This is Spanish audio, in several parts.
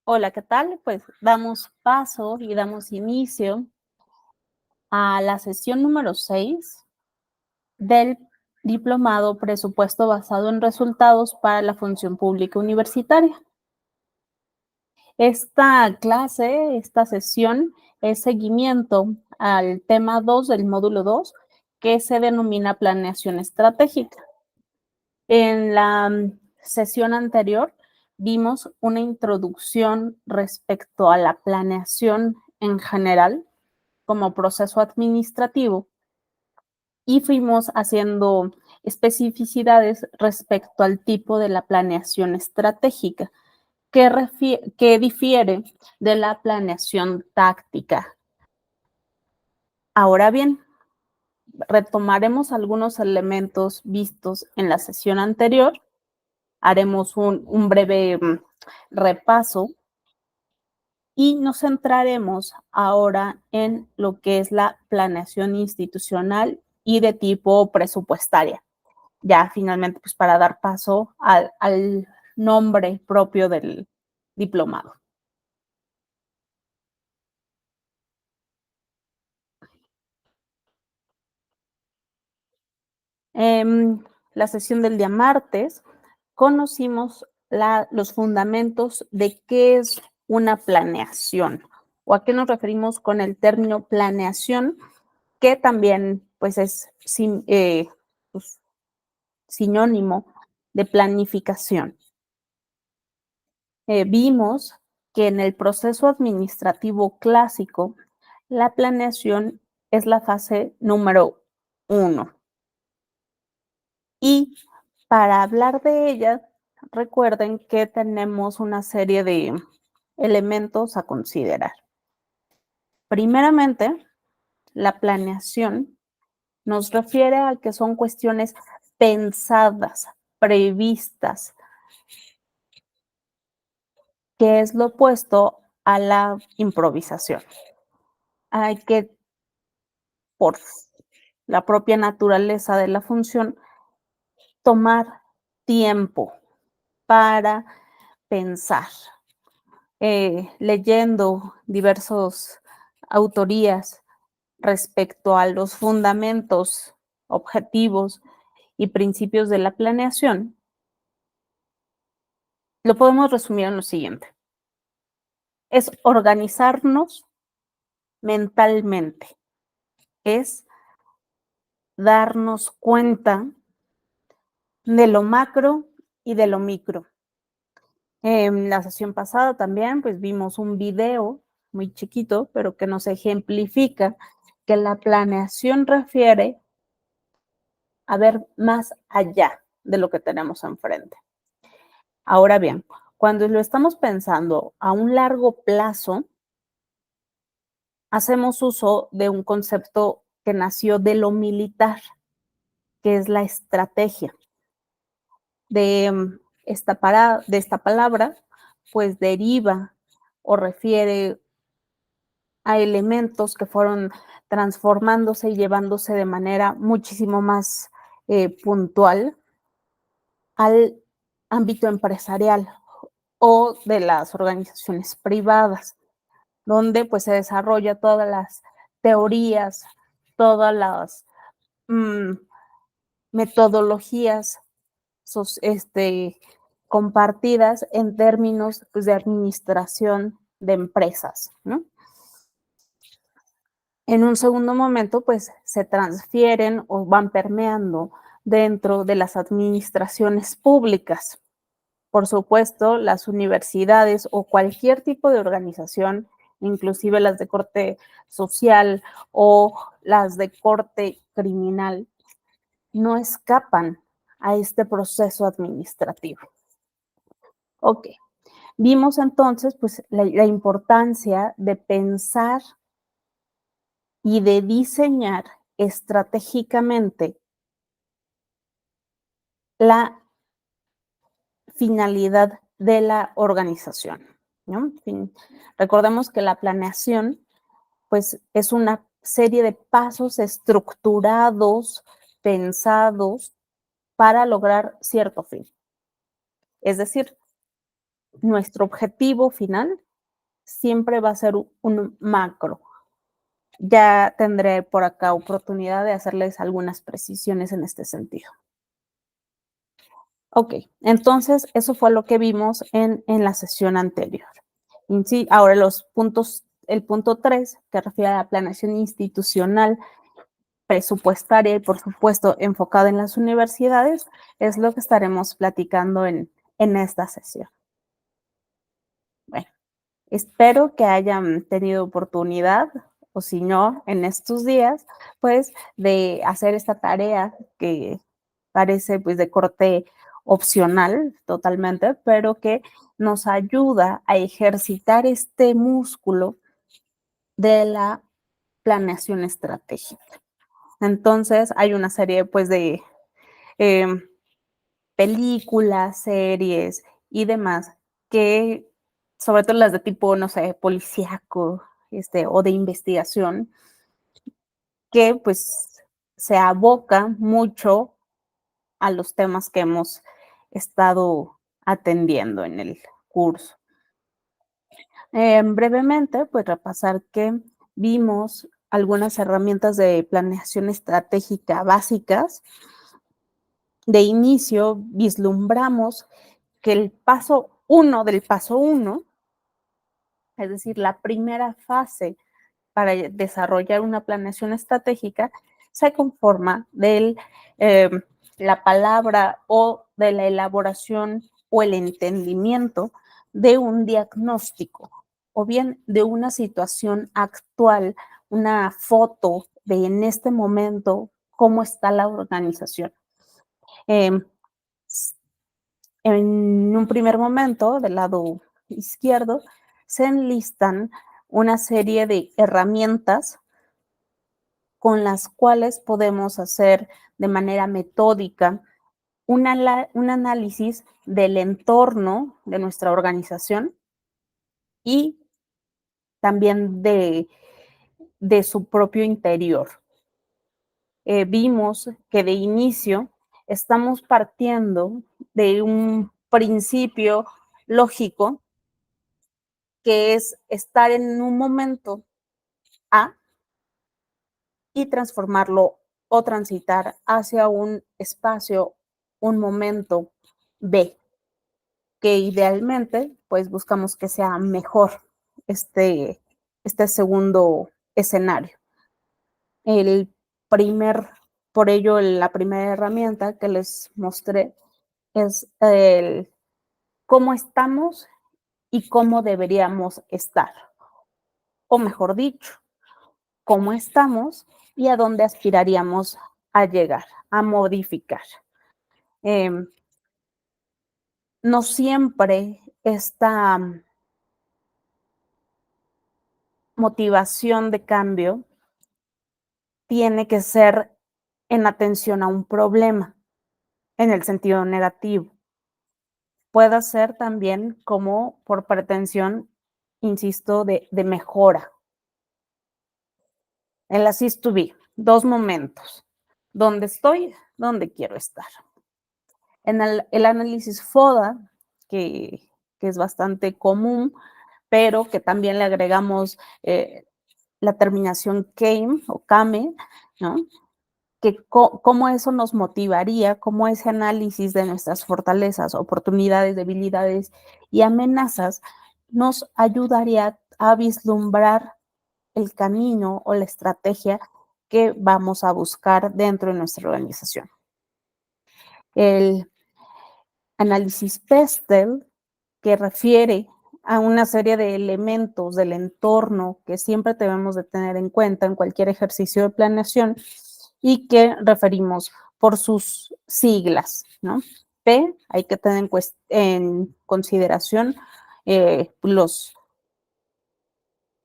Hola, ¿qué tal? Pues damos paso y damos inicio a la sesión número 6 del diplomado Presupuesto basado en resultados para la función pública universitaria. Esta clase, esta sesión es seguimiento al tema 2 del módulo 2, que se denomina planeación estratégica. En la sesión anterior vimos una introducción respecto a la planeación en general como proceso administrativo y fuimos haciendo especificidades respecto al tipo de la planeación estratégica que difiere de la planeación táctica. Ahora bien, retomaremos algunos elementos vistos en la sesión anterior, haremos un breve repaso y nos centraremos ahora en lo que es la planeación institucional y de tipo presupuestaria. Ya finalmente, pues para dar paso al nombre propio del diplomado. La sesión del día martes conocimos los fundamentos de qué es una planeación o a qué nos referimos con el término planeación, que también pues es pues, sinónimo de planificación. Vimos que en el proceso administrativo clásico, la planeación es la fase número 1. Y para hablar de ella, recuerden que tenemos una serie de elementos a considerar. Primeramente, la planeación nos refiere a que son cuestiones pensadas, previstas, que es lo opuesto a la improvisación. Hay que, por la propia naturaleza de la función, tomar tiempo para pensar. Leyendo diversas autorías respecto a los fundamentos, objetivos y principios de la planeación, lo podemos resumir en lo siguiente. Es organizarnos mentalmente, es darnos cuenta de lo macro y de lo micro. En la sesión pasada también, pues vimos un video muy chiquito, pero que nos ejemplifica que la planeación refiere a ver más allá de lo que tenemos enfrente. Ahora bien, cuando lo estamos pensando a un largo plazo, hacemos uso de un concepto que nació de lo militar, que es la estrategia. De esta palabra, pues deriva o refiere a elementos que fueron transformándose y llevándose de manera muchísimo más puntual al ámbito empresarial o de las organizaciones privadas, donde pues se desarrolla todas las teorías, todas las metodologías compartidas en términos pues, de administración de empresas, ¿no? En un segundo momento, pues se transfieren o van permeando dentro de las administraciones públicas. Por supuesto, las universidades o cualquier tipo de organización, inclusive las de corte social o las de corte criminal, no escapan a este proceso administrativo. Ok, vimos entonces pues la importancia de pensar y de diseñar estratégicamente la finalidad de la organización, ¿no? Recordemos que la planeación, pues, es una serie de pasos estructurados, pensados para lograr cierto fin. Es decir, nuestro objetivo final siempre va a ser un macro. Ya tendré por acá oportunidad de hacerles algunas precisiones en este sentido. Ok, entonces eso fue lo que vimos en la sesión anterior. Y sí, ahora los puntos, el punto 3, que refiere a la planeación institucional, presupuestaria y, por supuesto, enfocada en las universidades, es lo que estaremos platicando en esta sesión. Bueno, espero que hayan tenido oportunidad, o si no, en estos días, pues, de hacer esta tarea que parece, pues, de corte opcional totalmente, pero que nos ayuda a ejercitar este músculo de la planeación estratégica. Entonces, hay una serie, pues, de em, películas, series y demás que, sobre todo las de tipo, no sé, policíaco, o de investigación, que pues se aboca mucho a los temas que hemos estado atendiendo en el curso. Brevemente, pues repasar que vimos algunas herramientas de planeación estratégica básicas. De inicio, vislumbramos que el paso 1 del paso 1, es decir, la primera fase para desarrollar una planeación estratégica, se conforma de la palabra o de la elaboración o el entendimiento de un diagnóstico o bien de una situación actual, una foto de en este momento cómo está la organización. Eh, en un primer momento, del lado izquierdo, se enlistan una serie de herramientas con las cuales podemos hacer de manera metódica un análisis del entorno de nuestra organización y también de su propio interior. Vimos que de inicio estamos partiendo de un principio lógico que es estar en un momento A y transformarlo o transitar hacia un espacio, un momento B, que idealmente pues buscamos que sea mejor este, este segundo escenario. El primer, por ello, la primera herramienta que les mostré es el cómo estamos y cómo deberíamos estar, o mejor dicho, cómo estamos y a dónde aspiraríamos a llegar, a modificar. Eh, no siempre esta motivación de cambio tiene que ser en atención a un problema, en el sentido negativo. Puede ser también como por pretensión, insisto, de mejora. En la CIS to be, dos momentos. ¿Dónde estoy? ¿Dónde quiero estar? En el análisis FODA, que es bastante común, pero que también le agregamos la terminación CAME o CAME, ¿no? Que cómo eso nos motivaría, cómo ese análisis de nuestras fortalezas, oportunidades, debilidades y amenazas nos ayudaría a vislumbrar el camino o la estrategia que vamos a buscar dentro de nuestra organización. El análisis PESTEL, que refiere a una serie de elementos del entorno que siempre debemos de tener en cuenta en cualquier ejercicio de planeación y que referimos por sus siglas, ¿no? P, hay que tener en consideración los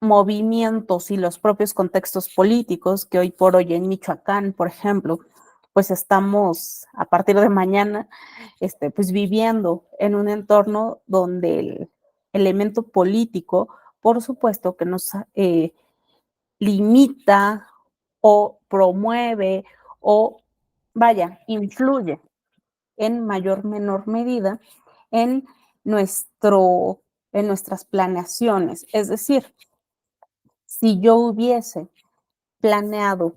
movimientos y los propios contextos políticos que hoy por hoy en Michoacán, por ejemplo, pues estamos a partir de mañana, pues viviendo en un entorno donde el elemento político, por supuesto, que nos limita o promueve o, vaya, influye en mayor o menor medida en nuestro, en nuestras planeaciones. Es decir, si yo hubiese planeado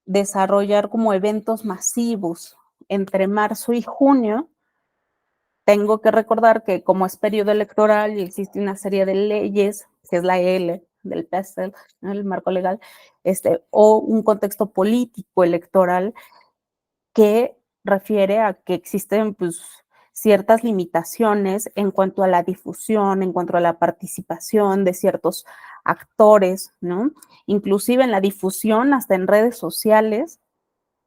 desarrollar como eventos masivos entre marzo y junio, tengo que recordar que como es periodo electoral y existe una serie de leyes, que es la L del PESEL, ¿no? El marco legal, o un contexto político electoral que refiere a que existen pues, ciertas limitaciones en cuanto a la difusión, en cuanto a la participación de ciertos actores, ¿no? Inclusive en la difusión hasta en redes sociales,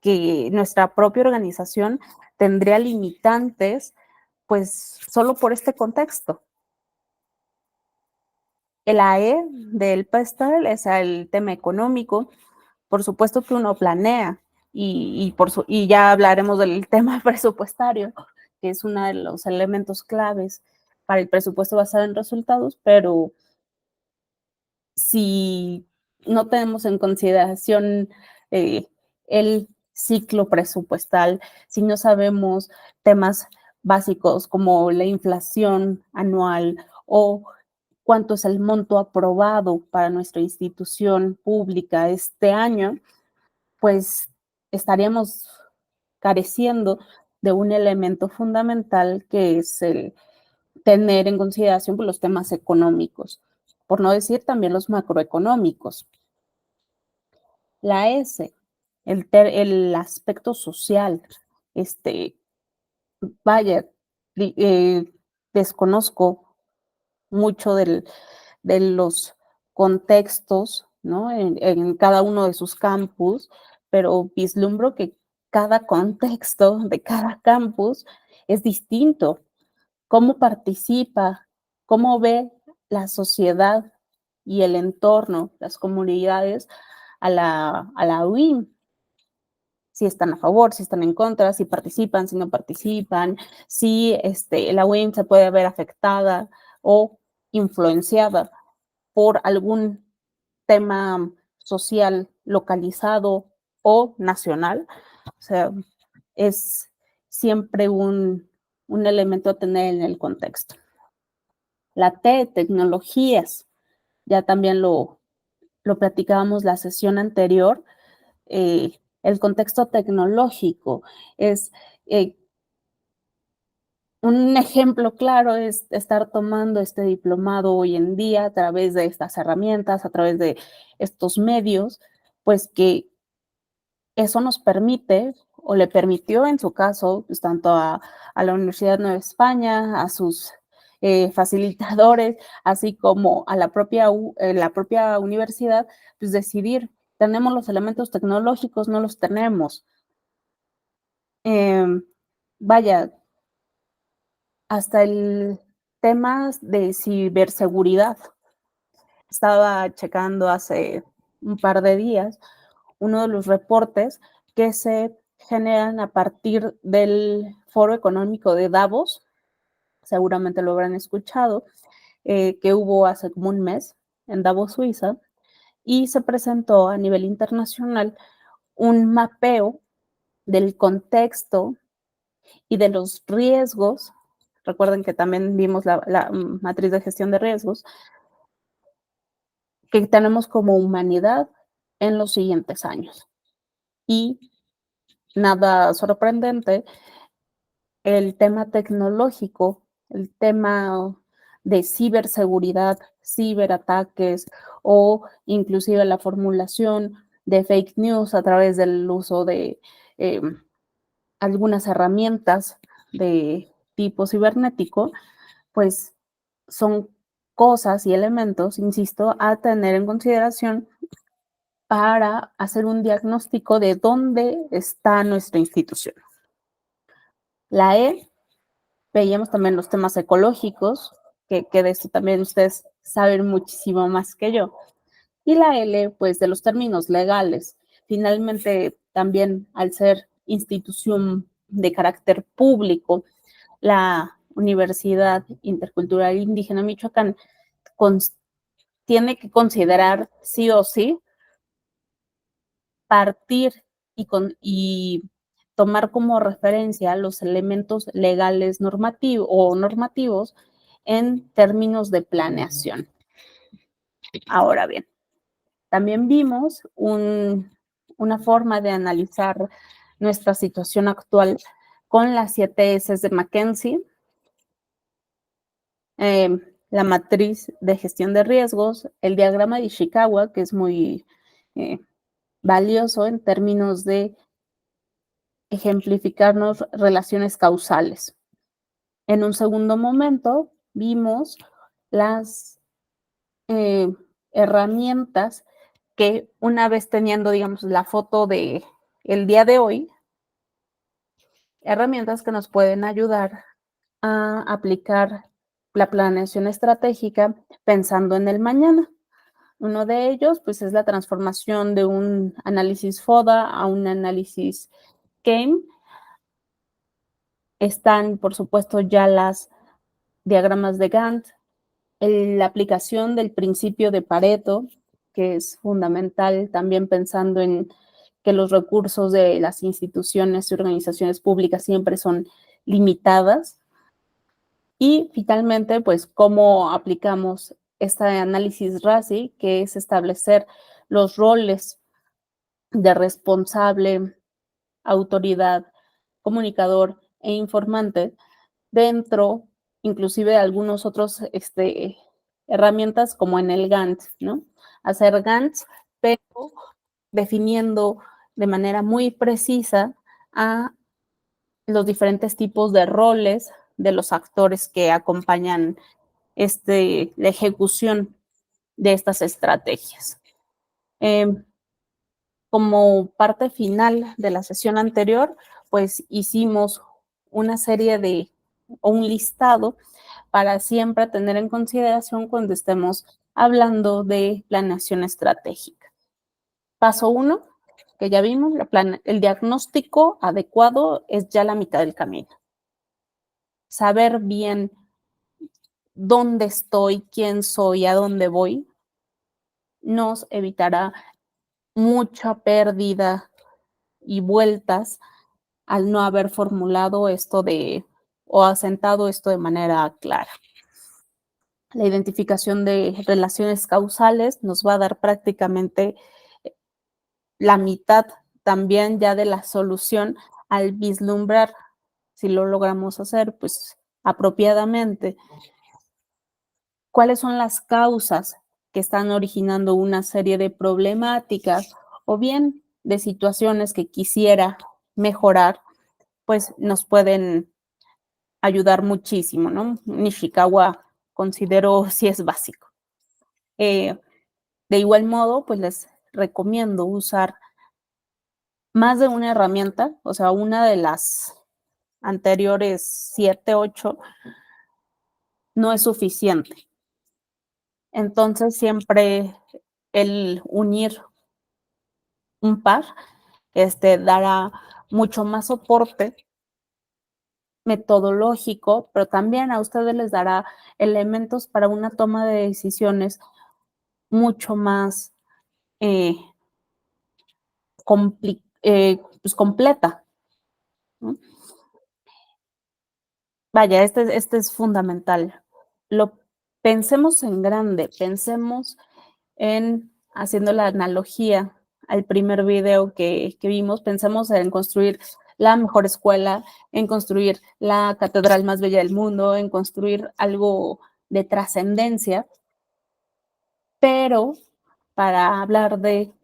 que nuestra propia organización tendría limitantes, pues solo por este contexto. El AE del PESTEL es el tema económico, por supuesto que uno planea y ya hablaremos del tema presupuestario, que es uno de los elementos claves para el presupuesto basado en resultados, pero si no tenemos en consideración eh, el ciclo presupuestal, si no sabemos temas básicos como la inflación anual o cuánto es el monto aprobado para nuestra institución pública este año, pues estaríamos careciendo de un elemento fundamental que es el tener en consideración pues, los temas económicos, por no decir también los macroeconómicos. La S, el aspecto social, este, vaya, desconozco mucho de los contextos, ¿no? En cada uno de sus campus, pero vislumbro que cada contexto de cada campus es distinto. ¿Cómo participa? ¿Cómo ve la sociedad y el entorno, las comunidades a la UIM? Si están a favor, si están en contra, si participan, si no participan, si la UIM se puede ver afectada o influenciada por algún tema social localizado o nacional. O sea, es siempre un elemento a tener en el contexto. La T, tecnologías, ya también lo platicábamos la sesión anterior, el contexto tecnológico es un ejemplo claro es estar tomando este diplomado hoy en día a través de estas herramientas, a través de estos medios, pues que eso nos permite o le permitió en su caso, pues tanto a la Universidad Nueva España, a sus facilitadores, así como a la propia universidad, pues decidir, tenemos los elementos tecnológicos, no los tenemos. Vaya, hasta el tema de ciberseguridad. Estaba checando hace un par de días uno de los reportes que se generan a partir del Foro Económico de Davos, seguramente lo habrán escuchado, que hubo hace como un mes en Davos, Suiza, y se presentó a nivel internacional un mapeo del contexto y de los riesgos. Recuerden que también vimos la matriz de gestión de riesgos que tenemos como humanidad en los siguientes años. Y nada sorprendente, el tema tecnológico, el tema de ciberseguridad, ciberataques o inclusive la formulación de fake news a través del uso de algunas herramientas de tipo cibernético, pues son cosas y elementos, insisto, a tener en consideración para hacer un diagnóstico de dónde está nuestra institución. La E, veíamos también los temas ecológicos, que de eso también ustedes saben muchísimo más que yo. Y la L, pues de los términos legales. Finalmente, también al ser institución de carácter público, la Universidad Intercultural Indígena Michoacán tiene que considerar sí o sí partir y tomar como referencia los elementos legales normativos en términos de planeación. Ahora bien, también vimos una forma de analizar nuestra situación actual con las 7 S de McKinsey, la matriz de gestión de riesgos, el diagrama de Ishikawa, que es muy valioso en términos de ejemplificarnos relaciones causales. En un segundo momento, vimos las herramientas que una vez teniendo, digamos, la foto de el día de hoy, herramientas que nos pueden ayudar a aplicar la planeación estratégica pensando en el mañana. Uno de ellos, pues, es la transformación de un análisis FODA a un análisis GAME. Están, por supuesto, ya las diagramas de Gantt, la aplicación del principio de Pareto, que es fundamental también pensando en que los recursos de las instituciones y organizaciones públicas siempre son limitadas. Y finalmente, pues, cómo aplicamos este análisis RACI, que es establecer los roles de responsable, autoridad, comunicador e informante dentro, inclusive de algunos otros herramientas como en el Gantt, ¿no? Hacer Gantt, pero definiendo de manera muy precisa a los diferentes tipos de roles de los actores que acompañan la ejecución de estas estrategias. Como parte final de la sesión anterior, pues hicimos una serie de, o un listado para siempre tener en consideración cuando estemos hablando de planeación estratégica. Paso 1, que ya vimos, el diagnóstico adecuado es ya la mitad del camino. Saber bien dónde estoy, quién soy, a dónde voy, nos evitará mucha pérdida y vueltas al no haber formulado esto o asentado esto de manera clara. La identificación de relaciones causales nos va a dar prácticamente la mitad también ya de la solución al vislumbrar, si lo logramos hacer, pues apropiadamente, cuáles son las causas que están originando una serie de problemáticas o bien de situaciones que quisiera mejorar, pues nos pueden ayudar muchísimo, ¿no? Nishikawa considero sí es básico. De igual modo, pues les recomiendo usar más de una herramienta, o sea, una de las anteriores 7, 8 no es suficiente. Entonces, siempre el unir un par dará mucho más soporte metodológico, pero también a ustedes les dará elementos para una toma de decisiones mucho más pues completa, ¿no? Vaya, este es fundamental. Pensemos en grande, pensemos en, haciendo la analogía al primer video que vimos, pensemos en construir la mejor escuela, en construir la catedral más bella del mundo, en construir algo de trascendencia, pero para hablar de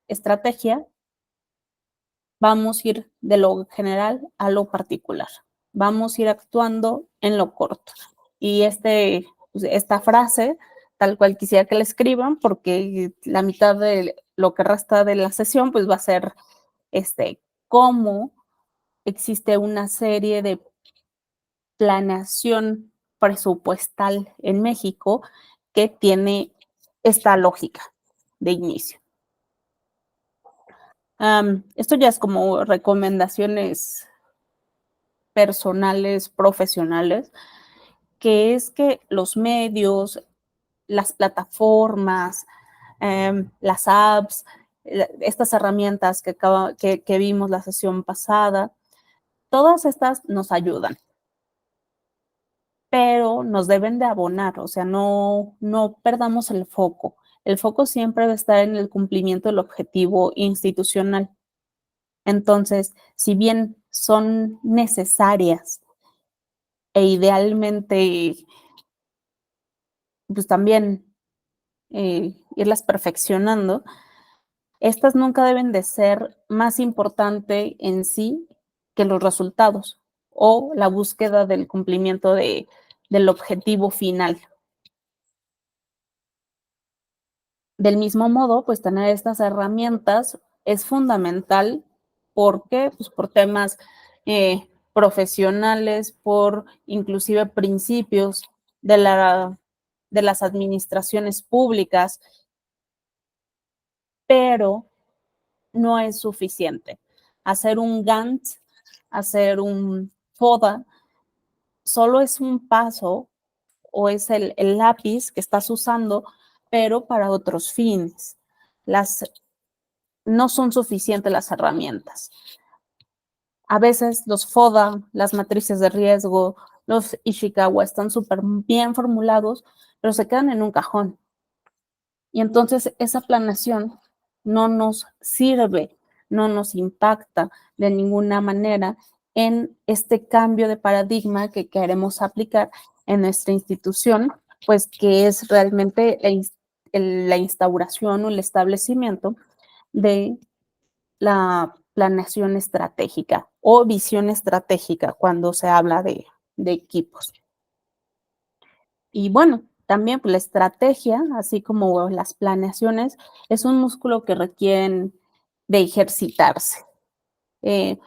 estrategia, vamos a ir de lo general a lo particular. Vamos a ir actuando en lo corto. Y esta frase, tal cual quisiera que la escriban, porque la mitad de lo que resta de la sesión, pues va a ser cómo existe una serie de planeación presupuestal en México que tiene esta lógica de inicio. Esto ya es como recomendaciones personales, profesionales, que es que los medios, las plataformas, las apps, estas herramientas que vimos la sesión pasada, todas estas nos ayudan. pero nos deben de abonar, o sea, no perdamos el foco. El foco siempre va a estar en el cumplimiento del objetivo institucional. Entonces, si bien son necesarias e idealmente, pues también irlas perfeccionando, estas nunca deben de ser más importante en sí que los resultados o la búsqueda del cumplimiento del objetivo final. Del mismo modo, pues tener estas herramientas es fundamental porque, pues por temas profesionales, por inclusive principios de, de las administraciones públicas, pero no es suficiente. Hacer un Gantt, hacer un FODA, solo es un paso o es el lápiz que estás usando, pero para otros fines. No son suficientes las herramientas. A veces los FODA, las matrices de riesgo, los Ishikawa están súper bien formulados, pero se quedan en un cajón. Y entonces esa planeación no nos sirve, no nos impacta de ninguna manera en este cambio de paradigma que queremos aplicar en nuestra institución, pues que es realmente la instauración o el establecimiento de la planeación estratégica o visión estratégica cuando se habla de equipos. Y bueno, también pues, la estrategia, así como las planeaciones, es un músculo que requieren de ejercitarse. Eh,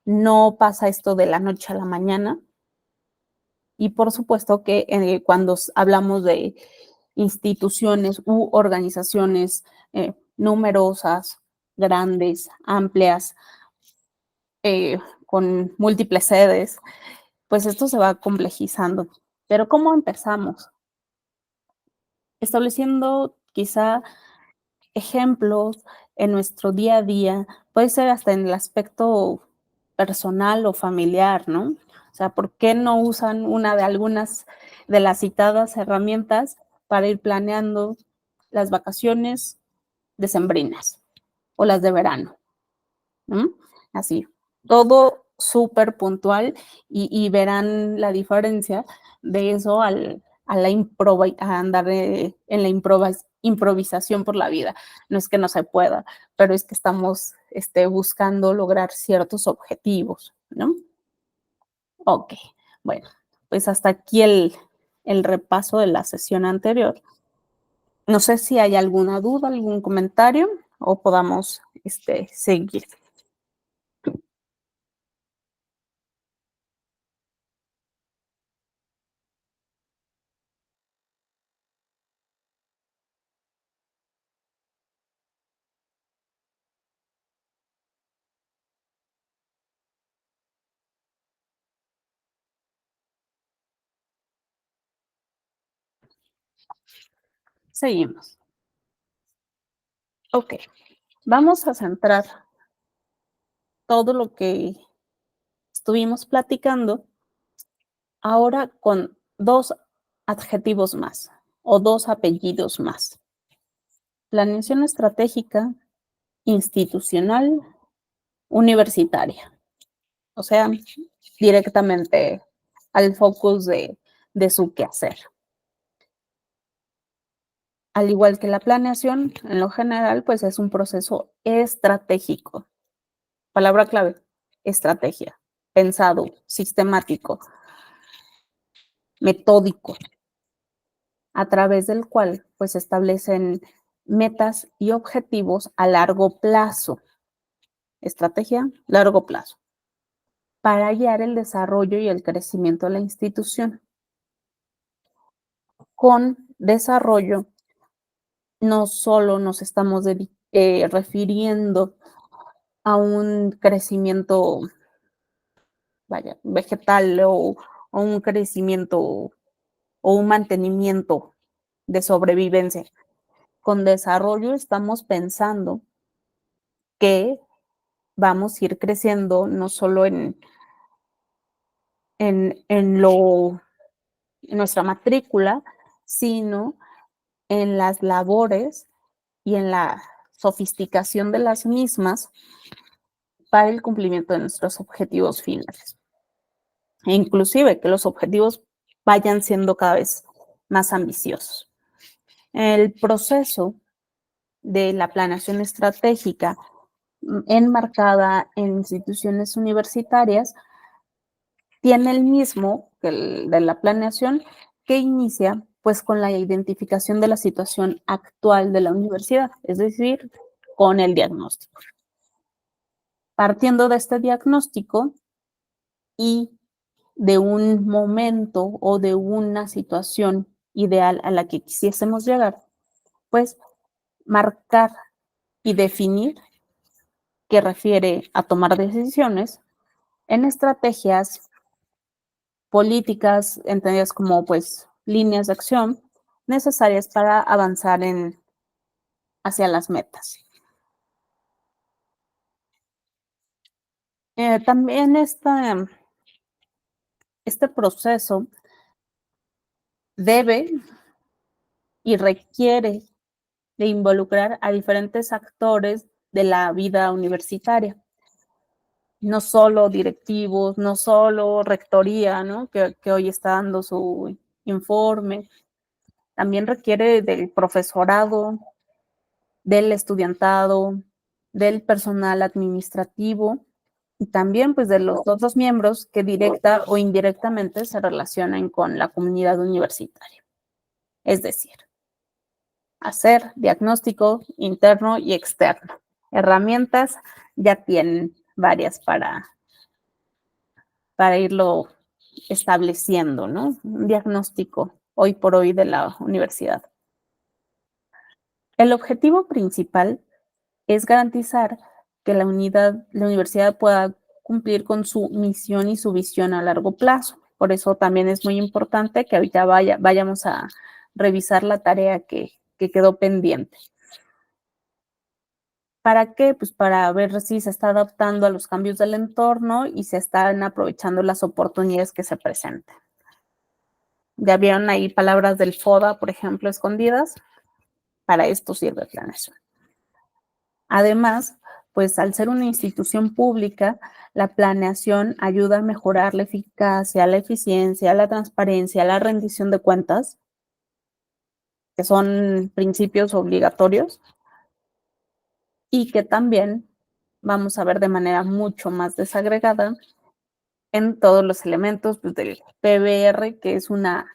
no pasa esto de la noche a la mañana. Y por supuesto que cuando hablamos de instituciones u organizaciones numerosas, grandes, amplias, con múltiples sedes, pues esto se va complejizando. Pero ¿cómo empezamos? Estableciendo quizá ejemplos en nuestro día a día, puede ser hasta en el aspecto personal o familiar, ¿no? O sea, ¿por qué no usan una de algunas de las citadas herramientas para ir planeando las vacaciones decembrinas o las de verano? ¿Mm? Así, todo súper puntual y verán la diferencia de eso a andar en la improvisación por la vida. No es que no se pueda, pero es que estamos buscando lograr ciertos objetivos, ¿no? Ok, bueno, pues hasta aquí el repaso de la sesión anterior. No sé si hay alguna duda, algún comentario o podamos seguir. Seguimos. Ok, vamos a centrar todo lo que estuvimos platicando ahora con dos adjetivos más o dos apellidos más. Planeación estratégica, institucional, universitaria. O sea, directamente al focus de su quehacer. Al igual que la planeación, en lo general, pues es un proceso estratégico. Palabra clave, estrategia, pensado, sistemático, metódico, a través del cual pues establecen metas y objetivos a largo plazo. Estrategia, largo plazo, para guiar el desarrollo y el crecimiento de la institución. Con desarrollo, no solo nos estamos refiriendo a un crecimiento, vaya, vegetal o un crecimiento o un mantenimiento de sobrevivencia. Con desarrollo estamos pensando que vamos a ir creciendo no solo en lo en nuestra matrícula, sino en las labores y en la sofisticación de las mismas para el cumplimiento de nuestros objetivos finales. E inclusive que los objetivos vayan siendo cada vez más ambiciosos. El proceso de la planeación estratégica enmarcada en instituciones universitarias tiene el mismo que el de la planeación, que inicia pues con la identificación de la situación actual de la universidad, es decir, con el diagnóstico. Partiendo de este diagnóstico y de un momento o de una situación ideal a la que quisiésemos llegar, pues marcar y definir que refiere a tomar decisiones en estrategias políticas entendidas como pues líneas de acción necesarias para avanzar hacia las metas. También este proceso debe y requiere de involucrar a diferentes actores de la vida universitaria, no solo directivos, no solo rectoría, ¿no? Que hoy está dando su informe, también requiere del profesorado, del estudiantado, del personal administrativo y también pues de los otros miembros que directa o indirectamente se relacionan con la comunidad universitaria. Es decir, hacer diagnóstico interno y externo. Herramientas ya tienen varias para irlo estableciendo, ¿no? Un diagnóstico hoy por hoy de la universidad. El objetivo principal es garantizar que la universidad pueda cumplir con su misión y su visión a largo plazo. Por eso también es muy importante que ahorita vayamos a revisar la tarea que quedó pendiente. ¿Para qué? Pues para ver si se está adaptando a los cambios del entorno y se están aprovechando las oportunidades que se presenten. ¿Ya vieron ahí palabras del FODA, por ejemplo, escondidas? Para esto sirve planeación. Además, pues al ser una institución pública, la planeación ayuda a mejorar la eficacia, la eficiencia, la transparencia, la rendición de cuentas, que son principios obligatorios, y que también vamos a ver de manera mucho más desagregada en todos los elementos pues, del PBR, que es una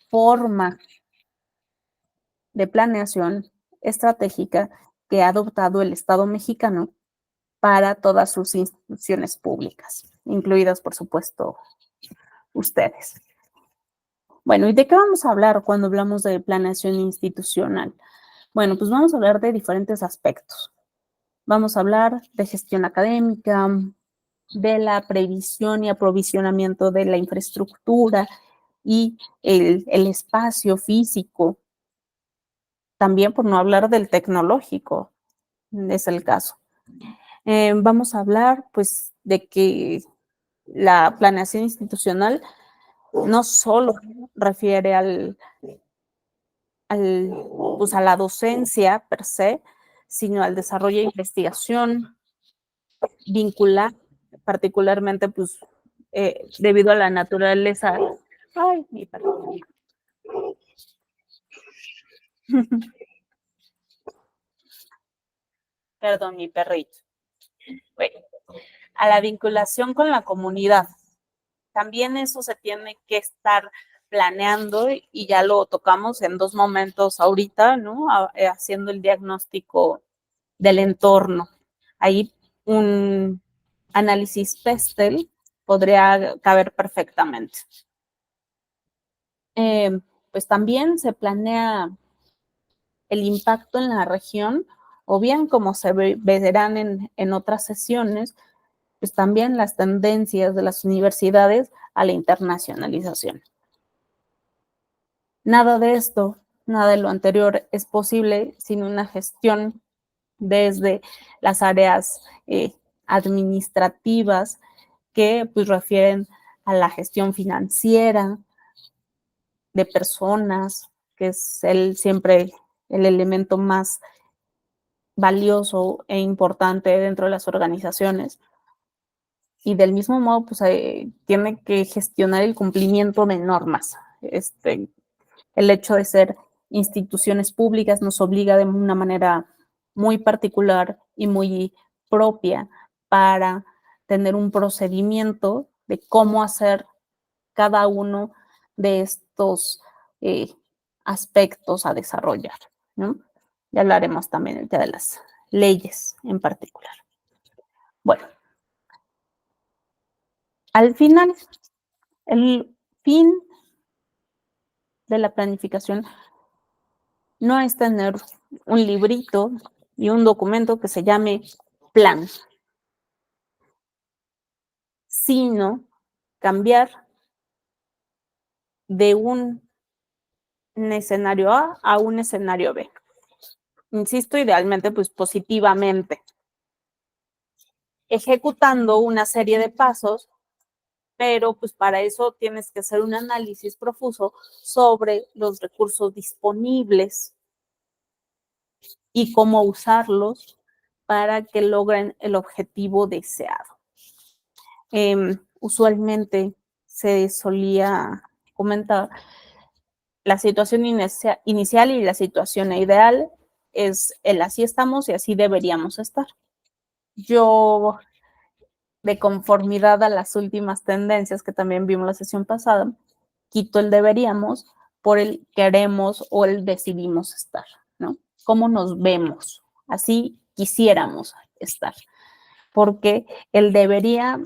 forma de planeación estratégica que ha adoptado el Estado mexicano para todas sus instituciones públicas, incluidas, por supuesto, ustedes. Bueno, ¿y de qué vamos a hablar cuando hablamos de planeación institucional? Bueno, pues vamos a hablar de diferentes aspectos. Vamos a hablar de gestión académica, de la previsión y aprovisionamiento de la infraestructura y el espacio físico. También por no hablar del tecnológico, es el caso. Vamos a hablar, pues, de que la planeación institucional no solo refiere pues a la docencia per se, sino al desarrollo de investigación, vincular particularmente, pues, debido a la naturaleza. Ay, mi perro. Perdón, mi perrito. Bueno, a la vinculación con la comunidad. También eso se tiene que estar planeando y ya lo tocamos en dos momentos ahorita, ¿no? Haciendo el diagnóstico del entorno. Ahí un análisis PESTEL podría caber perfectamente. Pues también se planea el impacto en la región, o bien como se verán en otras sesiones, pues también las tendencias de las universidades a la internacionalización. Nada de esto, nada de lo anterior es posible sin una gestión desde las áreas administrativas que pues refieren a la gestión financiera, de personas, que es siempre el elemento más valioso e importante dentro de las organizaciones. Y del mismo modo, pues tiene que gestionar el cumplimiento de normas. El hecho de ser instituciones públicas nos obliga de una manera muy particular y muy propia para tener un procedimiento de cómo hacer cada uno de estos eh, aspectos a desarrollar, ¿no? Ya hablaremos también ya de las leyes en particular. Bueno, al final, el fin de la planificación no es tener un librito y un documento que se llame plan, sino cambiar de un escenario A un escenario B. Insisto, idealmente, pues positivamente, ejecutando una serie de pasos, pero pues para eso tienes que hacer un análisis profuso sobre los recursos disponibles y cómo usarlos para que logren el objetivo deseado. Usualmente se solía comentar la situación inicial y la situación ideal es el así estamos y así deberíamos estar. Yo, de conformidad a las últimas tendencias que también vimos la sesión pasada, quito el deberíamos por el queremos o el decidimos estar, ¿no? ¿Cómo nos vemos? Así quisiéramos estar. Porque el debería,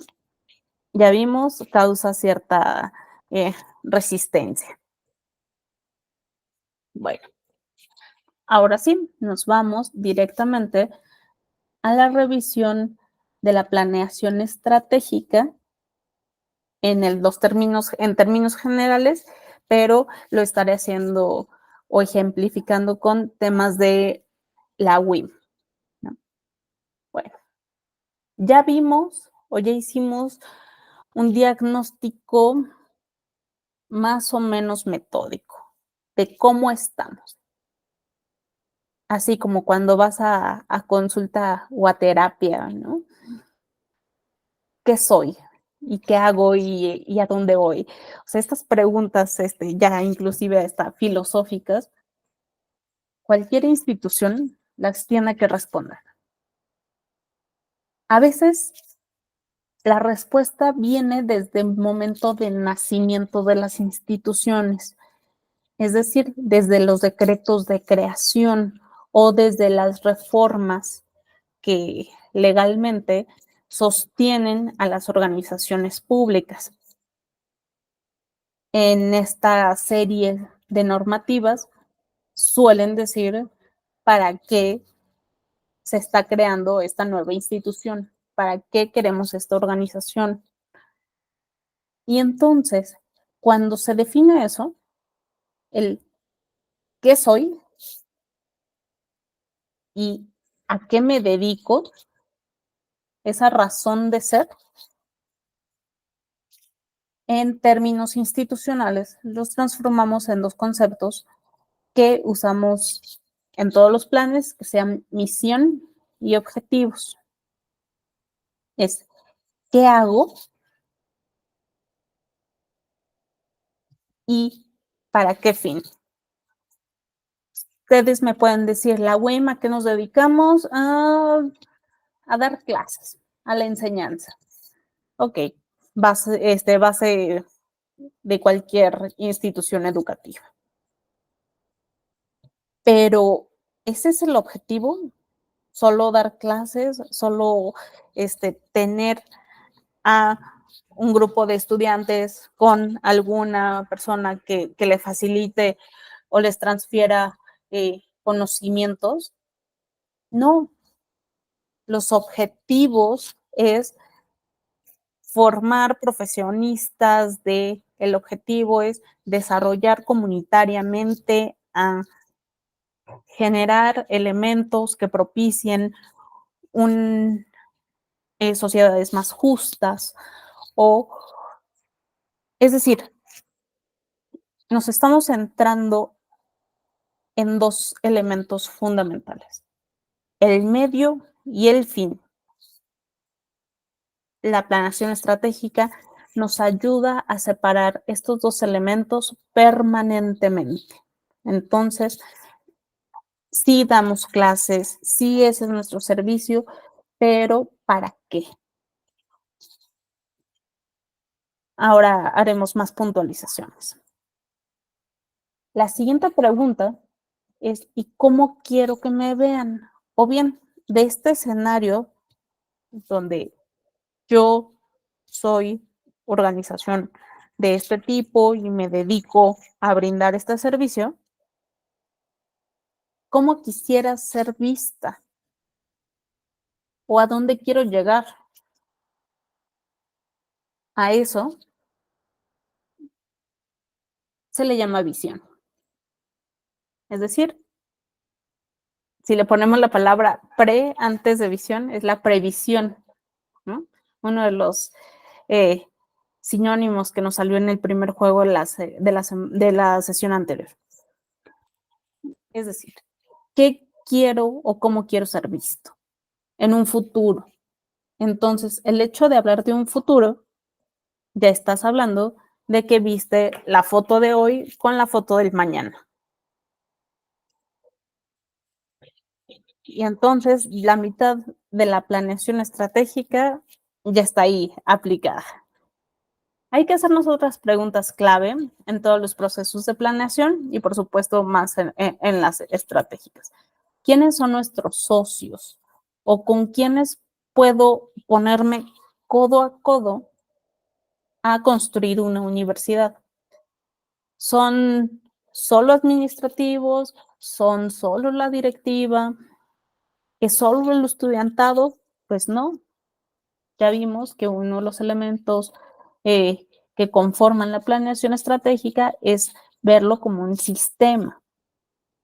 ya vimos, causa cierta resistencia. Bueno, ahora sí, nos vamos directamente a la revisión de la planeación estratégica en términos generales, pero lo estaré haciendo o ejemplificando con temas de la WIM, ¿no? Bueno, ya vimos o ya hicimos un diagnóstico más o menos metódico de cómo estamos. Así como cuando vas a consulta o a terapia, ¿no? ¿Qué soy? ¿Y qué hago? ¿Y a dónde voy? O sea, estas preguntas ya inclusive hasta filosóficas, cualquier institución las tiene que responder. A veces la respuesta viene desde el momento del nacimiento de las instituciones, es decir, desde los decretos de creación o desde las reformas que legalmente sostienen a las organizaciones públicas. En esta serie de normativas suelen decir para qué se está creando esta nueva institución, para qué queremos esta organización. Y entonces, cuando se define eso, el qué soy y a qué me dedico, esa razón de ser, en términos institucionales, los transformamos en dos conceptos que usamos en todos los planes, que sean misión y objetivos. Es, ¿qué hago? ¿Y para qué fin? Ustedes me pueden decir, la UEM, ¿a qué nos dedicamos? A dar clases, a la enseñanza. Ok, base de cualquier institución educativa. Pero, ¿ese es el objetivo? ¿Solo dar clases? ¿Solo tener a un grupo de estudiantes con alguna persona que le facilite o les transfiera conocimientos? No, los objetivos es formar profesionistas el objetivo es desarrollar comunitariamente, generar elementos que propicien sociedades más justas o, es decir, nos estamos centrando en dos elementos fundamentales, el medio y el fin. La planeación estratégica nos ayuda a separar estos dos elementos permanentemente. Entonces, sí damos clases, sí ese es nuestro servicio, pero ¿para qué? Ahora haremos más puntualizaciones. La siguiente pregunta es, ¿y cómo quiero que me vean? O bien, de este escenario donde yo soy organización de este tipo y me dedico a brindar este servicio, ¿cómo quisiera ser vista? ¿O a dónde quiero llegar? A eso se le llama visión. Es decir, si le ponemos la palabra pre antes de visión, es la previsión, ¿no? Uno de los eh, sinónimos que nos salió en el primer juego de la sesión anterior. Es decir, ¿qué quiero o cómo quiero ser visto en un futuro? Entonces, el hecho de hablar de un futuro, ya estás hablando de que viste la foto de hoy con la foto del mañana. Y entonces la mitad de la planeación estratégica ya está ahí aplicada. Hay que hacernos otras preguntas clave en todos los procesos de planeación y por supuesto más en las estratégicas. ¿Quiénes son nuestros socios? ¿O con quiénes puedo ponerme codo a codo a construir una universidad? ¿Son solo administrativos? ¿Son solo la directiva? ¿Es solo el estudiantado? Pues no. Ya vimos que uno de los elementos que conforman la planeación estratégica es verlo como un sistema.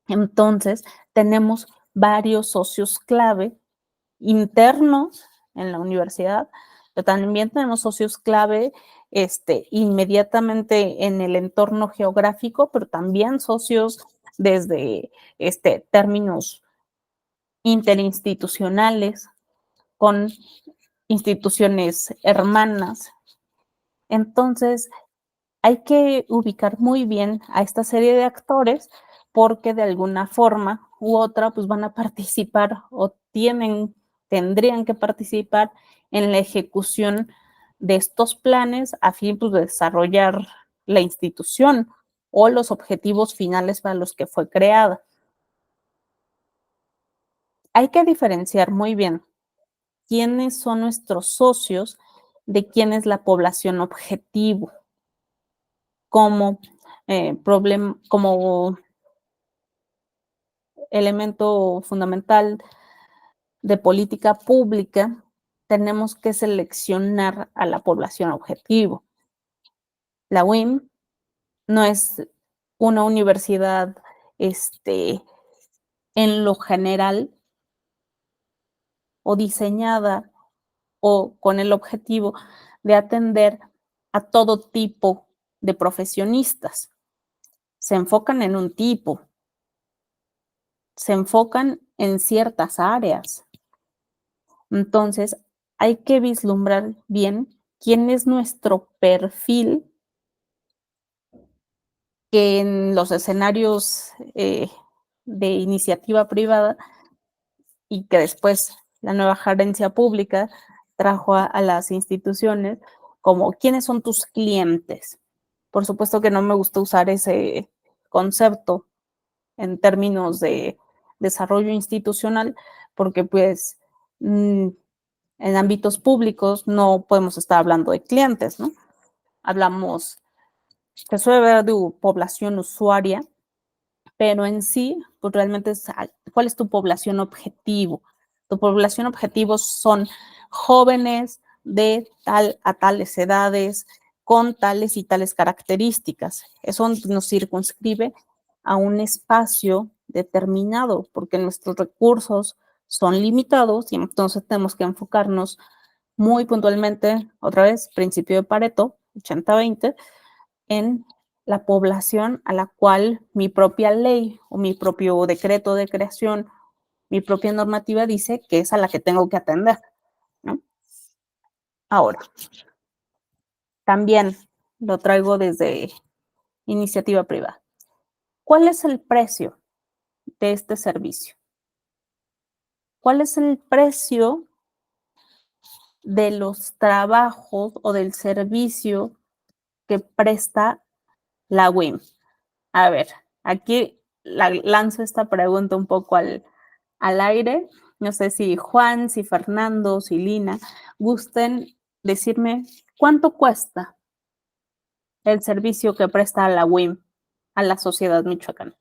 Entonces, tenemos varios socios clave internos en la universidad, pero también tenemos socios clave inmediatamente en el entorno geográfico, pero también socios desde términos interinstitucionales con instituciones hermanas. Entonces, hay que ubicar muy bien a esta serie de actores porque de alguna forma u otra pues van a participar o tendrían que participar en la ejecución de estos planes a fin pues, de desarrollar la institución o los objetivos finales para los que fue creada. Hay que diferenciar muy bien quiénes son nuestros socios de quién es la población objetivo como, como elemento fundamental de política pública, tenemos que seleccionar a la población objetivo. La UIM no es una universidad en lo general o diseñada o con el objetivo de atender a todo tipo de profesionistas. Se enfocan en un tipo, se enfocan en ciertas áreas. Entonces, hay que vislumbrar bien quién es nuestro perfil que en los escenarios de iniciativa privada y que después la nueva gerencia pública trajo a las instituciones como quiénes son tus clientes. Por supuesto que no me gusta usar ese concepto en términos de desarrollo institucional, porque pues en ámbitos públicos no podemos estar hablando de clientes, ¿no? Hablamos, se suele ver de población usuaria, pero en sí, pues realmente es cuál es tu población objetivo. Tu población objetivo son jóvenes de tal a tales edades, con tales y tales características. Eso nos circunscribe a un espacio determinado, porque nuestros recursos son limitados y entonces tenemos que enfocarnos muy puntualmente, otra vez, principio de Pareto, 80-20, en la población a la cual mi propia ley o mi propio decreto de creación, mi propia normativa dice que es a la que tengo que atender, ¿no? Ahora, también lo traigo desde iniciativa privada. ¿Cuál es el precio de este servicio? ¿Cuál es el precio de los trabajos o del servicio que presta la WIM? A ver, aquí lanzo esta pregunta un poco al aire. No sé si Juan, si Fernando, si Lina gusten decirme cuánto cuesta el servicio que presta la WIM a la sociedad michoacana.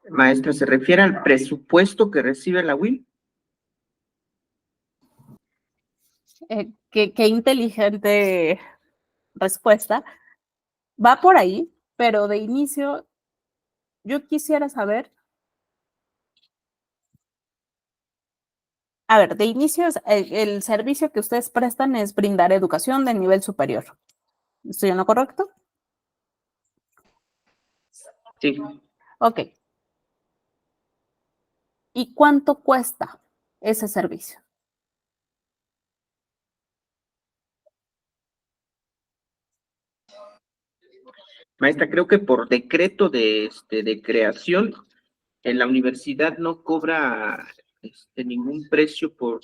Maestra, ¿se refiere al presupuesto que recibe la UIL? Qué inteligente respuesta. Va por ahí, pero de inicio yo quisiera saber, a ver, de inicio el servicio que ustedes prestan es brindar educación de nivel superior. ¿Estoy en lo correcto? Sí. Ok. ¿Y cuánto cuesta ese servicio? Maestra, creo que por decreto de creación, en la universidad no cobra ningún precio por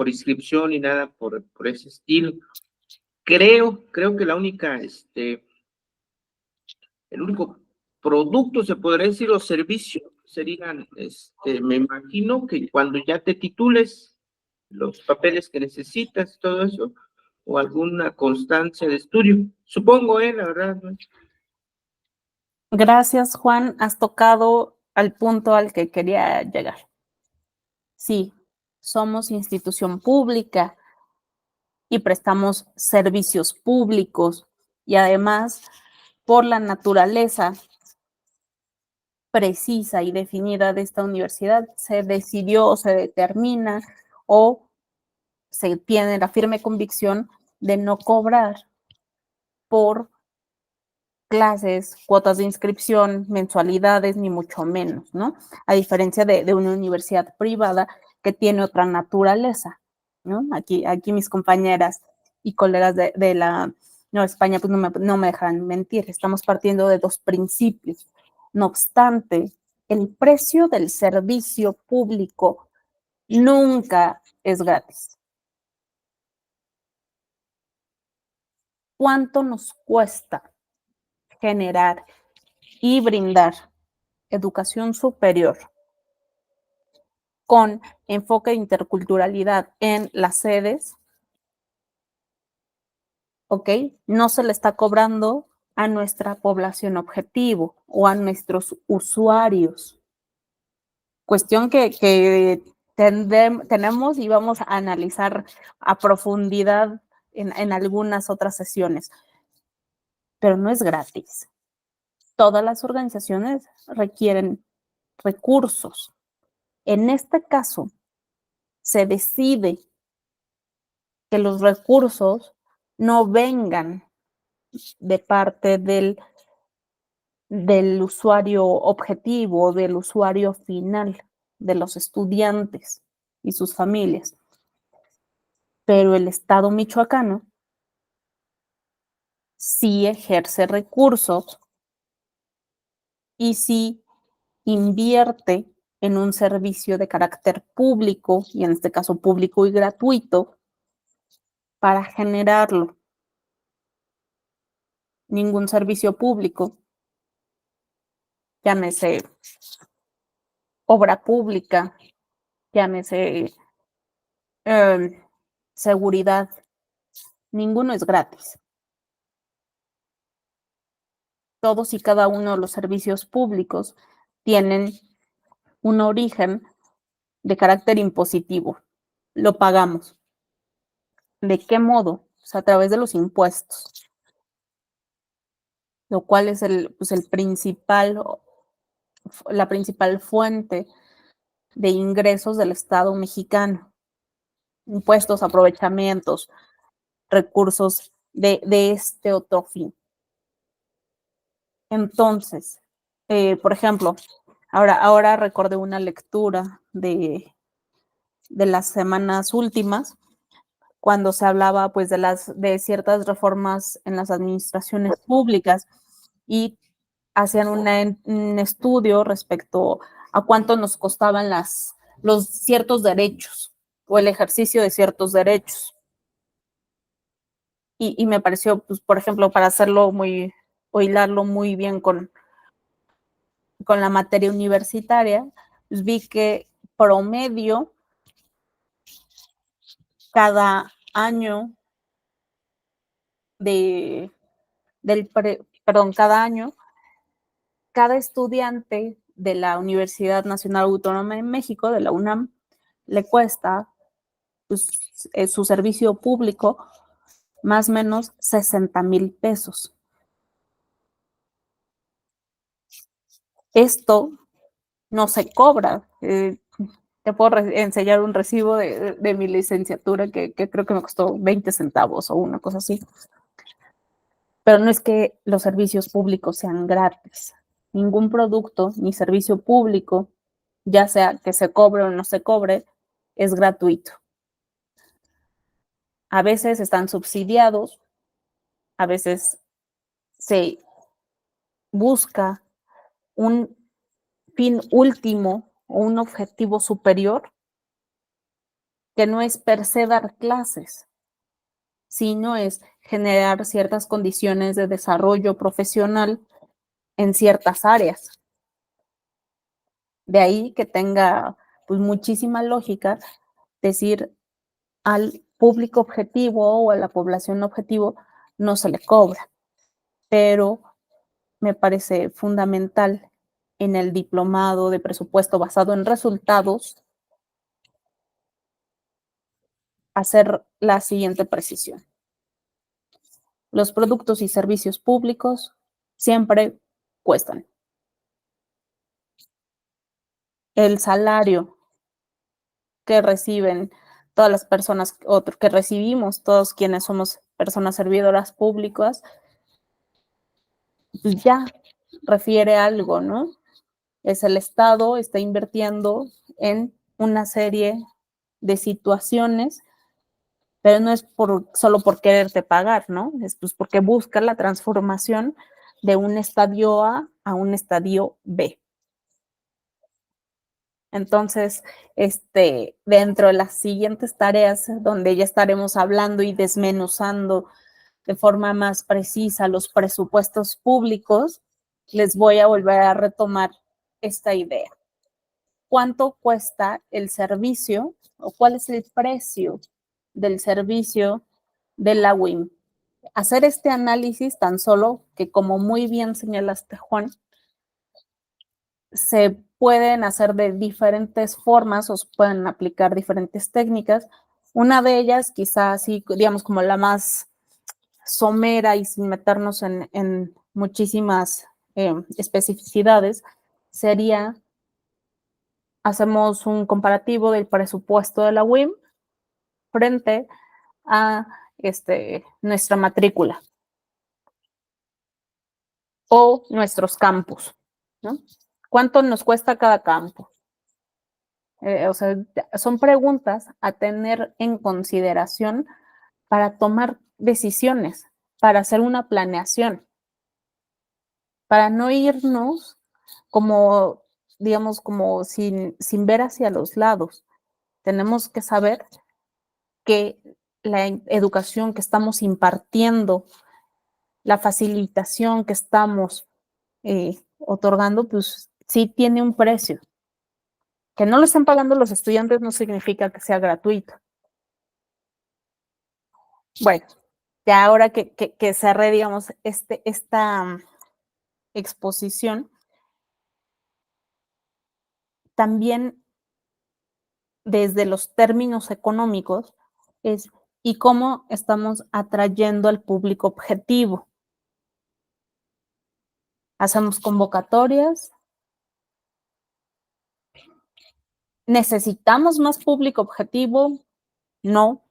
inscripción ni nada por ese estilo. Creo que el único producto, se podría decir, o servicio serían, me imagino que cuando ya te titules, los papeles que necesitas, todo eso, o alguna constancia de estudio. Supongo, la verdad, ¿no? Gracias, Juan. Has tocado al punto al que quería llegar. Sí, somos institución pública y prestamos servicios públicos y además, por la naturaleza precisa y definida de esta universidad, se decidió o se determina o se tiene la firme convicción de no cobrar por clases, cuotas de inscripción, mensualidades, ni mucho menos, ¿no? A diferencia de una universidad privada que tiene otra naturaleza, ¿no? Aquí mis compañeras y colegas de la Nueva España pues no me dejan mentir, estamos partiendo de dos principios. No obstante, el precio del servicio público nunca es gratis. ¿Cuánto nos cuesta generar y brindar educación superior con enfoque de interculturalidad en las sedes? ¿Ok? No se le está cobrando a nuestra población objetivo o a nuestros usuarios. Cuestión que tenemos y vamos a analizar a profundidad en algunas otras sesiones, pero no es gratis. Todas las organizaciones requieren recursos. En este caso, se decide que los recursos no vengan de parte del usuario objetivo, del usuario final, de los estudiantes y sus familias. Pero el Estado michoacano sí ejerce recursos y sí invierte en un servicio de carácter público, y en este caso público y gratuito, para generarlo. Ningún servicio público, llámese obra pública, llámese seguridad, ninguno es gratis. Todos y cada uno de los servicios públicos tienen un origen de carácter impositivo. Lo pagamos. ¿De qué modo? Pues a través de los impuestos, lo cual es el principal la principal fuente de ingresos del Estado mexicano. Impuestos, aprovechamientos, recursos de este otro fin. Entonces, por ejemplo, ahora recordé una lectura de las semanas últimas, cuando se hablaba pues de ciertas reformas en las administraciones públicas y hacían un estudio respecto a cuánto nos costaban los ciertos derechos o el ejercicio de ciertos derechos. Y me pareció, pues, por ejemplo, para hacerlo o hilarlo muy bien con la materia universitaria, pues vi que promedio cada año cada año, cada estudiante de la Universidad Nacional Autónoma de México, de la UNAM, le cuesta pues, su servicio público más o menos 60,000 pesos. Esto no se cobra. Te puedo enseñar un recibo de mi licenciatura que creo que me costó 20 centavos o una cosa así. Pero no es que los servicios públicos sean gratis. Ningún producto ni servicio público, ya sea que se cobre o no se cobre, es gratuito. A veces están subsidiados, a veces se busca un fin último o un objetivo superior que no es per se dar clases, sino es generar ciertas condiciones de desarrollo profesional en ciertas áreas. De ahí que tenga pues muchísima lógica decir al público objetivo o a la población objetivo no se le cobra, pero me parece fundamental en el diplomado de presupuesto basado en resultados hacer la siguiente precisión. Los productos y servicios públicos siempre cuestan. El salario que reciben todas las personas, o que recibimos todos quienes somos personas servidoras públicas, pues ya refiere algo, ¿no? Es el Estado, está invirtiendo en una serie de situaciones, pero no es solo por quererte pagar, ¿no? Es pues porque busca la transformación de un estadio A un estadio B. Entonces, dentro de las siguientes tareas, donde ya estaremos hablando y desmenuzando de forma más precisa los presupuestos públicos, les voy a volver a retomar esta idea. ¿Cuánto cuesta el servicio o cuál es el precio del servicio de la UIM? Hacer este análisis tan solo que, como muy bien señalaste, Juan, se pueden hacer de diferentes formas o se pueden aplicar diferentes técnicas. Una de ellas, quizás así, digamos, como la más somera y sin meternos en muchísimas especificidades, sería, hacemos un comparativo del presupuesto de la UIM frente a nuestra matrícula o nuestros campus, ¿no? ¿Cuánto nos cuesta cada campo? O sea, son preguntas a tener en consideración para tomar decisiones, para hacer una planeación, para no irnos como, digamos, como sin ver hacia los lados. Tenemos que saber que la educación que estamos impartiendo, la facilitación que estamos otorgando, pues sí tiene un precio. Que no lo estén pagando los estudiantes no significa que sea gratuito. Bueno, ya ahora que cerré, digamos, esta exposición, también desde los términos económicos es y cómo estamos atrayendo al público objetivo. Hacemos convocatorias, ¿Necesitamos más público objetivo? No. O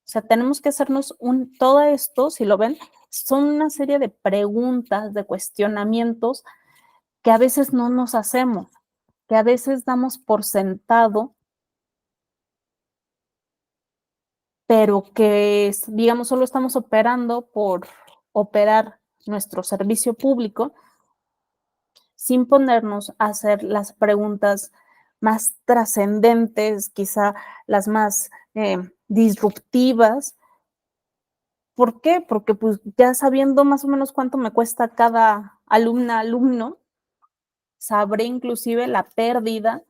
sea, tenemos que hacernos todo esto, si lo ven, son una serie de preguntas, de cuestionamientos que a veces no nos hacemos, que a veces damos por sentado, pero que, digamos, solo estamos operando por operar nuestro servicio público sin ponernos a hacer las preguntas más trascendentes, quizá las más disruptivas. ¿Por qué? Porque pues ya sabiendo más o menos cuánto me cuesta cada alumno, sabré inclusive la pérdida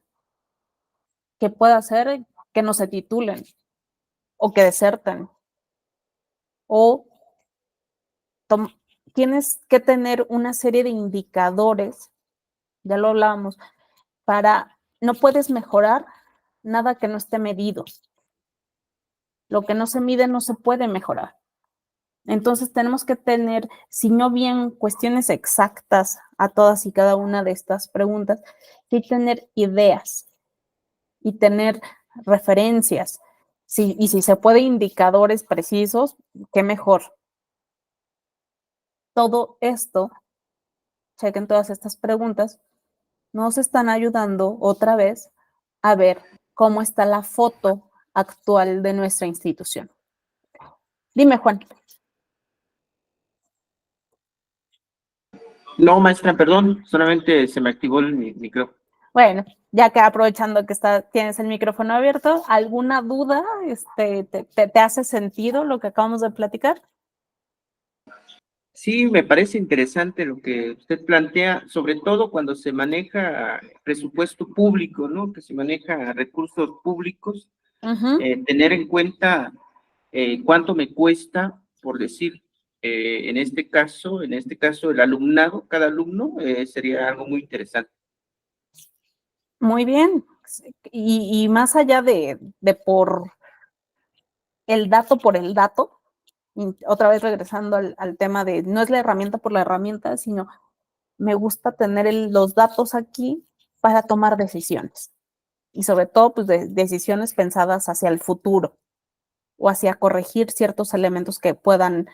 que puede hacer que no se titulen o que deserten. O tienes que tener una serie de indicadores, ya lo hablábamos, no puedes mejorar nada que no esté medido. Lo que no se mide no se puede mejorar. Entonces tenemos que tener, si no bien cuestiones exactas a todas y cada una de estas preguntas, sí tener ideas y tener referencias. Y si se puede indicadores precisos, qué mejor. Todo esto, chequen todas estas preguntas, nos están ayudando otra vez a ver cómo está la foto actual de nuestra institución. Dime, Juan. No, maestra, perdón, solamente se me activó el micrófono. Bueno, ya que aprovechando que tienes el micrófono abierto, ¿alguna duda? ¿Te hace sentido lo que acabamos de platicar? Sí, me parece interesante lo que usted plantea, sobre todo cuando se maneja presupuesto público, ¿no? Que se maneja recursos públicos, tener en cuenta cuánto me cuesta, por decir, en este caso, el alumnado, cada alumno, sería algo muy interesante. Muy bien. Y más allá de por el dato por el dato, otra vez regresando al tema de no es la herramienta por la herramienta, sino me gusta tener los datos aquí para tomar decisiones. Y sobre todo, pues, decisiones pensadas hacia el futuro o hacia corregir ciertos elementos que puedan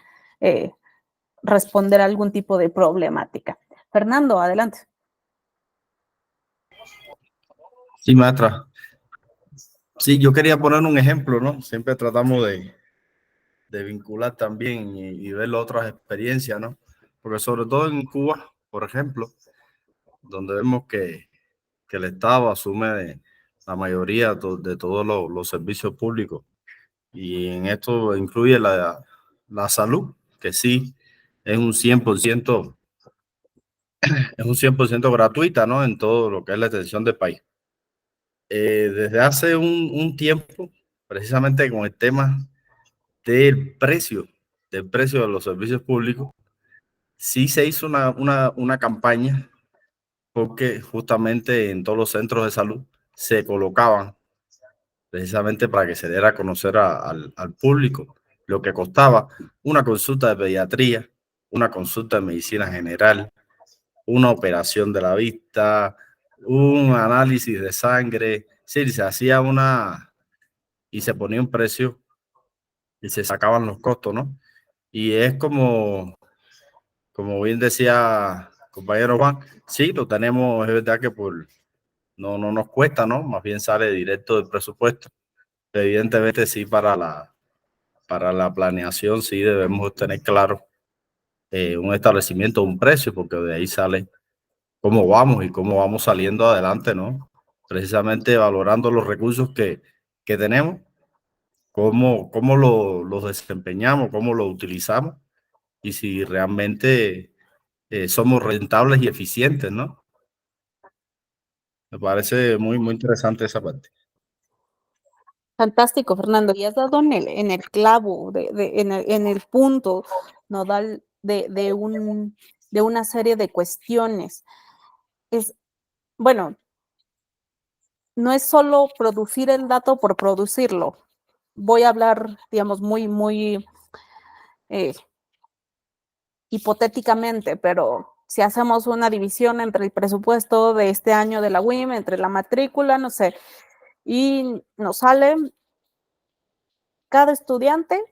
responder a algún tipo de problemática. Fernando, adelante. Sí, maestra. Sí, yo quería poner un ejemplo, ¿no? Siempre tratamos de vincular también y ver otras experiencias, ¿no? Porque sobre todo en Cuba, por ejemplo, donde vemos que el Estado asume la mayoría de todos los servicios públicos, y en esto incluye la salud, que sí es un 100%, es un 100% gratuita, ¿no? En todo lo que es la extensión del país. Desde hace un tiempo, precisamente con el tema del precio de los servicios públicos, sí se hizo una campaña, porque justamente en todos los centros de salud se colocaban, precisamente para que se diera a conocer al público lo que costaba una consulta de pediatría, una consulta de medicina general, una operación de la vista, un análisis de sangre. Sí, se hacía y se ponía un precio y se sacaban los costos, ¿no? Y es como bien decía compañero Juan, sí, lo tenemos, es verdad que no nos cuesta, ¿no? Más bien sale directo del presupuesto. Evidentemente sí, para la planeación sí debemos tener claro un establecimiento, un precio, porque de ahí sale cómo vamos y cómo vamos saliendo adelante, ¿no? Precisamente valorando los recursos que tenemos, cómo los desempeñamos, cómo los utilizamos y si realmente somos rentables y eficientes, ¿no? Me parece muy interesante esa parte. Fantástico, Fernando. Y has dado en el clavo, en el punto nodal de una serie de cuestiones. Bueno, no es solo producir el dato por producirlo. Voy a hablar, digamos, muy hipotéticamente, pero si hacemos una división entre el presupuesto de este año de la UIM, entre la matrícula, no sé, y nos sale cada estudiante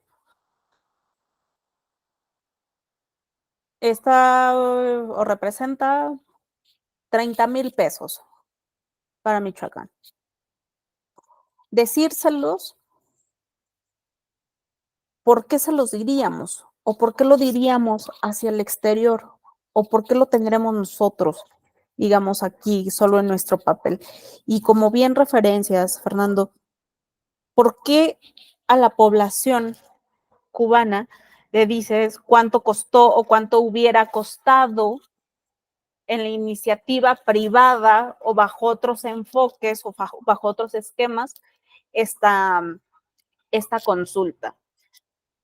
está o representa 30,000 pesos para Michoacán. Decírselos, ¿por qué se los diríamos? ¿O por qué lo diríamos hacia el exterior? ¿O por qué lo tendremos nosotros, digamos, aquí, solo en nuestro papel? Y como bien referencias, Fernando, ¿por qué a la población cubana le dices cuánto costó o cuánto hubiera costado en la iniciativa privada o bajo otros enfoques o bajo otros esquemas esta consulta?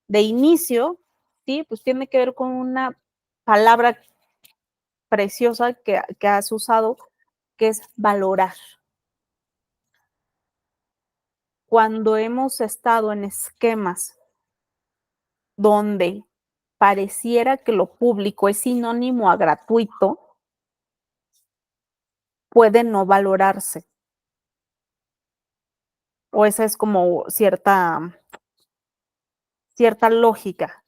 De inicio, sí, pues tiene que ver con una palabra preciosa que has usado, que es valorar. Cuando hemos estado en esquemas donde pareciera que lo público es sinónimo a gratuito, puede no valorarse. O esa es como cierta lógica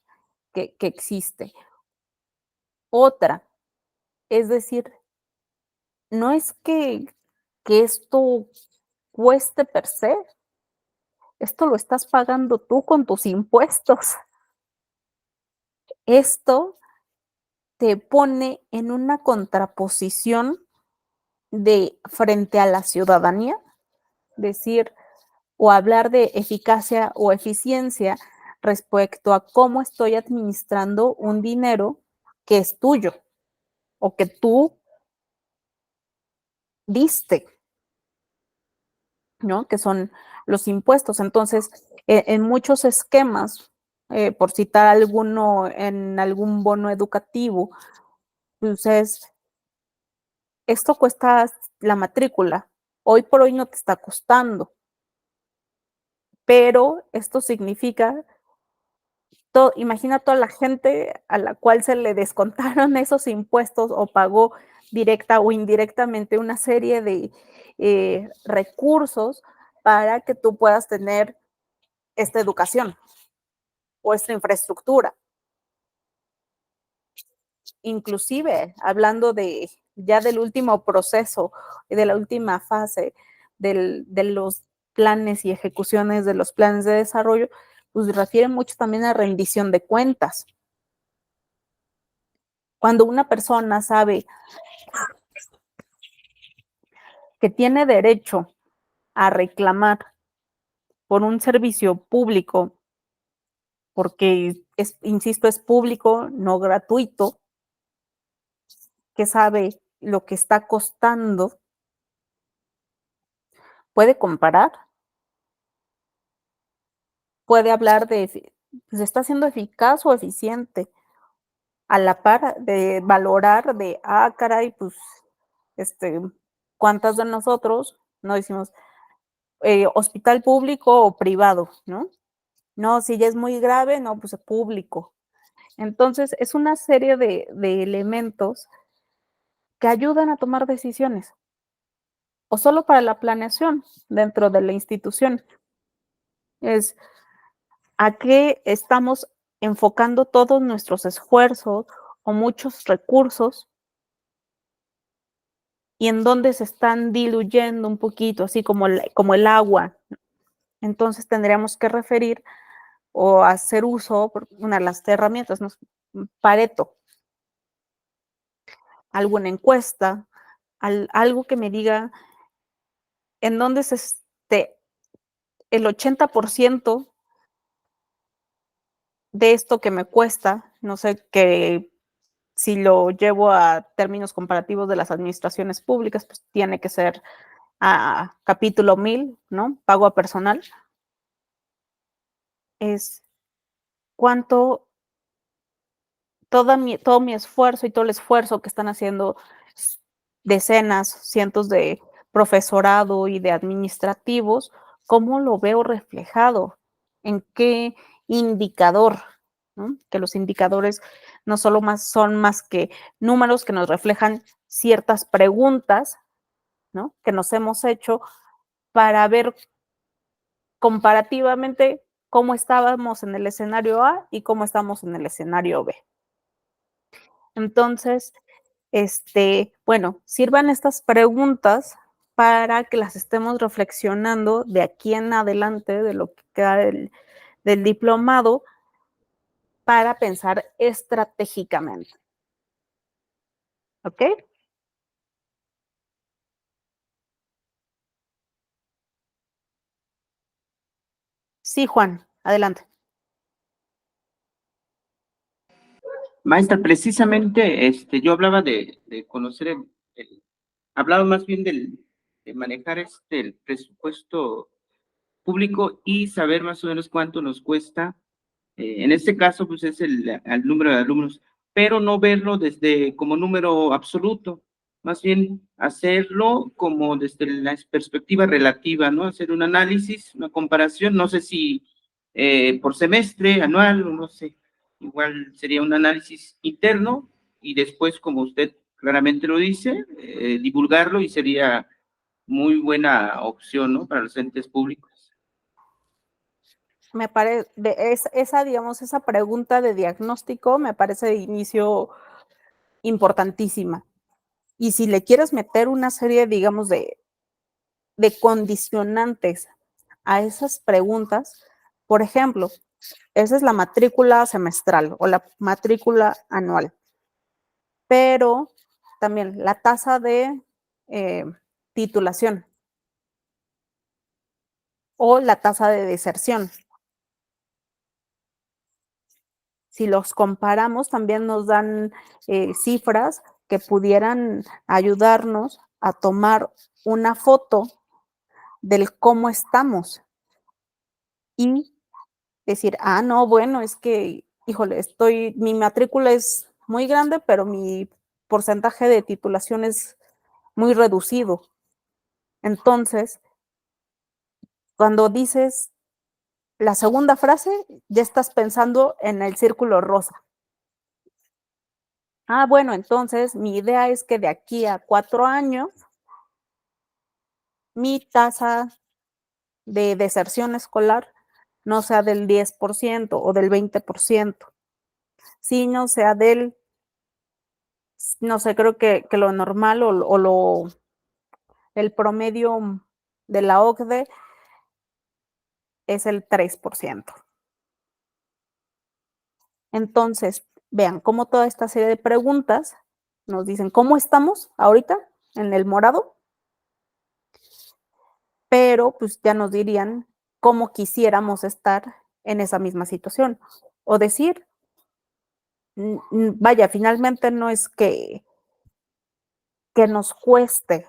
que existe. Otra, es decir, no es que esto cueste per se, esto lo estás pagando tú con tus impuestos. Esto te pone en una contraposición de frente a la ciudadanía, decir o hablar de eficacia o eficiencia respecto a cómo estoy administrando un dinero que es tuyo o que tú diste, ¿no? Que son los impuestos. Entonces, en muchos esquemas, por citar alguno en algún bono educativo, entonces, esto cuesta la matrícula. Hoy por hoy no te está costando, pero esto significa, imagina toda la gente a la cual se le descontaron esos impuestos o pagó directa o indirectamente una serie de recursos para que tú puedas tener esta educación o esta infraestructura. Inclusive, hablando ya del último proceso y de la última fase de los planes y ejecuciones de los planes de desarrollo, pues refiere mucho también a rendición de cuentas. Cuando una persona sabe que tiene derecho a reclamar por un servicio público, porque insisto, es público, no gratuito, que sabe lo que está costando, puede comparar, puede hablar de, pues, está siendo eficaz o eficiente, a la par de valorar de, caray, pues, ¿cuántas de nosotros no decimos hospital público o privado, no? No, si ya es muy grave, no, pues público. Entonces, es una serie de elementos que ayudan a tomar decisiones, o solo para la planeación dentro de la institución. Es a qué estamos enfocando todos nuestros esfuerzos o muchos recursos y en dónde se están diluyendo un poquito, así como el agua. Entonces tendríamos que referir o hacer uso, una de las herramientas, ¿no? Pareto, alguna encuesta, algo que me diga en dónde el 80% de esto que me cuesta, no sé, que si lo llevo a términos comparativos de las administraciones públicas, pues tiene que ser a capítulo 1000, ¿no? Pago a personal. Es cuánto todo mi esfuerzo y todo el esfuerzo que están haciendo decenas, cientos de profesorado y de administrativos, ¿cómo lo veo reflejado? ¿En qué indicador? ¿No? Que los indicadores no solo son más que números que nos reflejan ciertas preguntas, ¿no? Que nos hemos hecho para ver comparativamente cómo estábamos en el escenario A y cómo estamos en el escenario B. Entonces, bueno, sirvan estas preguntas para que las estemos reflexionando de aquí en adelante, de lo que queda del diplomado, para pensar estratégicamente. ¿Ok? Sí, Juan, adelante. Maestra, precisamente yo hablaba de conocer hablaba más bien de manejar el presupuesto público y saber más o menos cuánto nos cuesta. En este caso, pues es el número de alumnos, pero no verlo desde como número absoluto, más bien hacerlo como desde la perspectiva relativa, ¿no? Hacer un análisis, una comparación, no sé si por semestre, anual, o no sé, igual sería un análisis interno y después, como usted claramente lo dice, divulgarlo y sería muy buena opción, ¿no? Para los entes públicos. Me parece, digamos, esa pregunta de diagnóstico me parece de inicio importantísima. Y si le quieres meter una serie, digamos, de condicionantes a esas preguntas, por ejemplo, esa es la matrícula semestral o la matrícula anual, pero también la tasa de titulación o la tasa de deserción. Si los comparamos, también nos dan cifras que pudieran ayudarnos a tomar una foto del cómo estamos y decir, ah, no, bueno, es que, híjole, mi matrícula es muy grande, pero mi porcentaje de titulación es muy reducido. Entonces, cuando dices la segunda frase, ya estás pensando en el círculo rosa. Ah, bueno, entonces mi idea es que de aquí a 4 años, mi tasa de deserción escolar no sea del 10% o del 20%, sino sea del, no sé, creo que lo normal el promedio de la OCDE es el 3%. Entonces, vean cómo toda esta serie de preguntas nos dicen cómo estamos ahorita en el morado, pero pues ya nos dirían cómo quisiéramos estar en esa misma situación. O decir, vaya, finalmente no es que nos cueste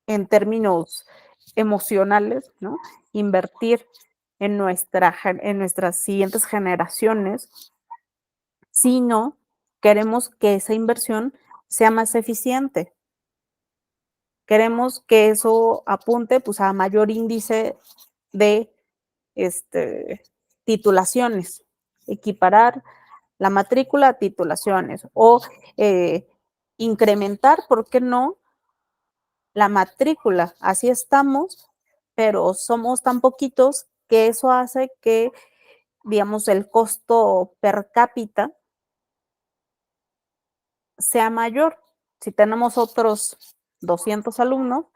en términos emocionales, ¿no? Invertir en nuestras siguientes generaciones, sino queremos que esa inversión sea más eficiente. Queremos que eso apunte pues, a mayor índice de titulaciones, equiparar la matrícula a titulaciones o incrementar, ¿por qué no?, la matrícula. Así estamos, pero somos tan poquitos que eso hace que, digamos, el costo per cápita sea mayor. Si tenemos otros 200 alumnos,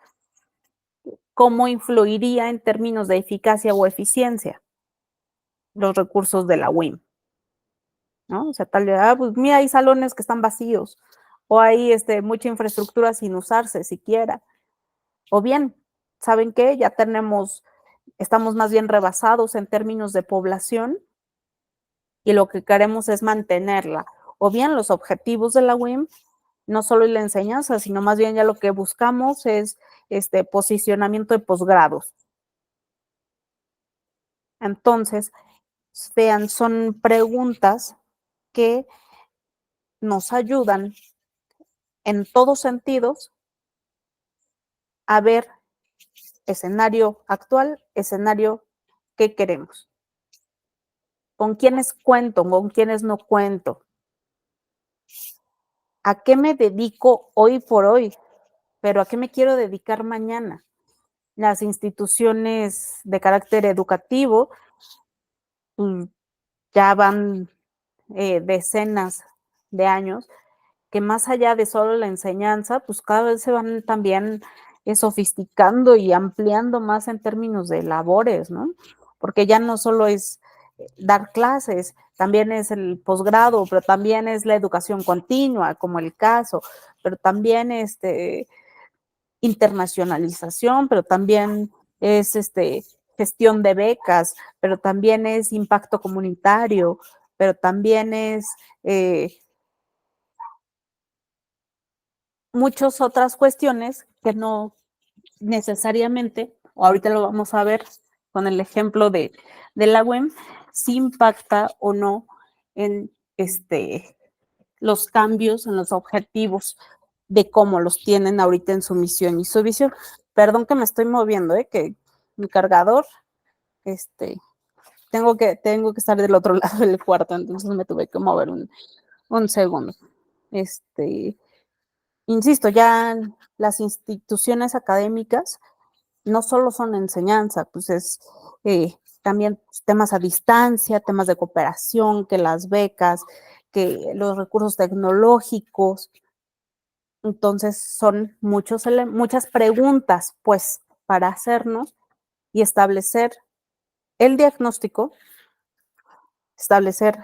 ¿cómo influiría en términos de eficacia o eficiencia los recursos de la UIM? ¿No? O sea, tal vez, pues mira, hay salones que están vacíos o hay mucha infraestructura sin usarse siquiera. O bien, ¿saben qué? Ya estamos más bien rebasados en términos de población y lo que queremos es mantenerla. O bien los objetivos de la UIM, no solo la enseñanza, sino más bien ya lo que buscamos es posicionamiento de posgrados. Entonces, vean, son preguntas que nos ayudan en todos sentidos a ver escenario actual, escenario que queremos. ¿Con quiénes cuento? ¿Con quiénes no cuento? ¿A qué me dedico hoy por hoy? Pero ¿a qué me quiero dedicar mañana? las instituciones de carácter educativo ya van decenas de años, que más allá de solo la enseñanza, pues cada vez se van también sofisticando y ampliando más en términos de labores, ¿no? Porque ya no solo es dar clases, también es el posgrado, pero también es la educación continua, como el caso, pero también internacionalización, pero también es gestión de becas, pero también es impacto comunitario, pero también es muchas otras cuestiones que no necesariamente, o ahorita lo vamos a ver con el ejemplo de la UEM, si impacta o no en los cambios, en los objetivos de cómo los tienen ahorita en su misión y su visión. Perdón que me estoy moviendo, que mi cargador, tengo que estar del otro lado del cuarto, entonces me tuve que mover un segundo. Insisto, ya las instituciones académicas no solo son enseñanza, pues es también temas a distancia, temas de cooperación, que las becas, que los recursos tecnológicos. Entonces son muchas preguntas, pues, para hacernos y establecer el diagnóstico, establecer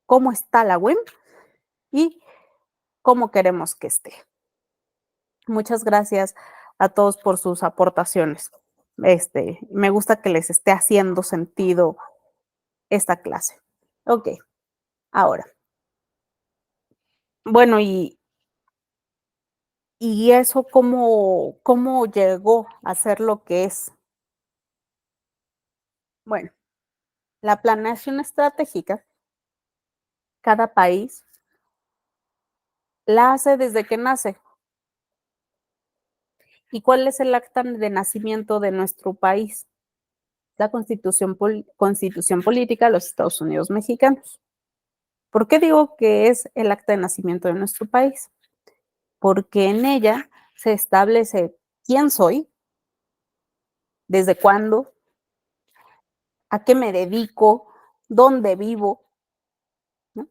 cómo está la web y cómo queremos que esté. Muchas gracias a todos por sus aportaciones. Me gusta que les esté haciendo sentido esta clase. Ok, ahora. Bueno, y eso cómo llegó a ser lo que es. Bueno, la planeación estratégica, cada país la hace desde que nace. ¿Y cuál es el acta de nacimiento de nuestro país? La Constitución Política de los Estados Unidos Mexicanos. ¿Por qué digo que es el acta de nacimiento de nuestro país? Porque en ella se establece quién soy, desde cuándo, a qué me dedico, dónde vivo, ¿no?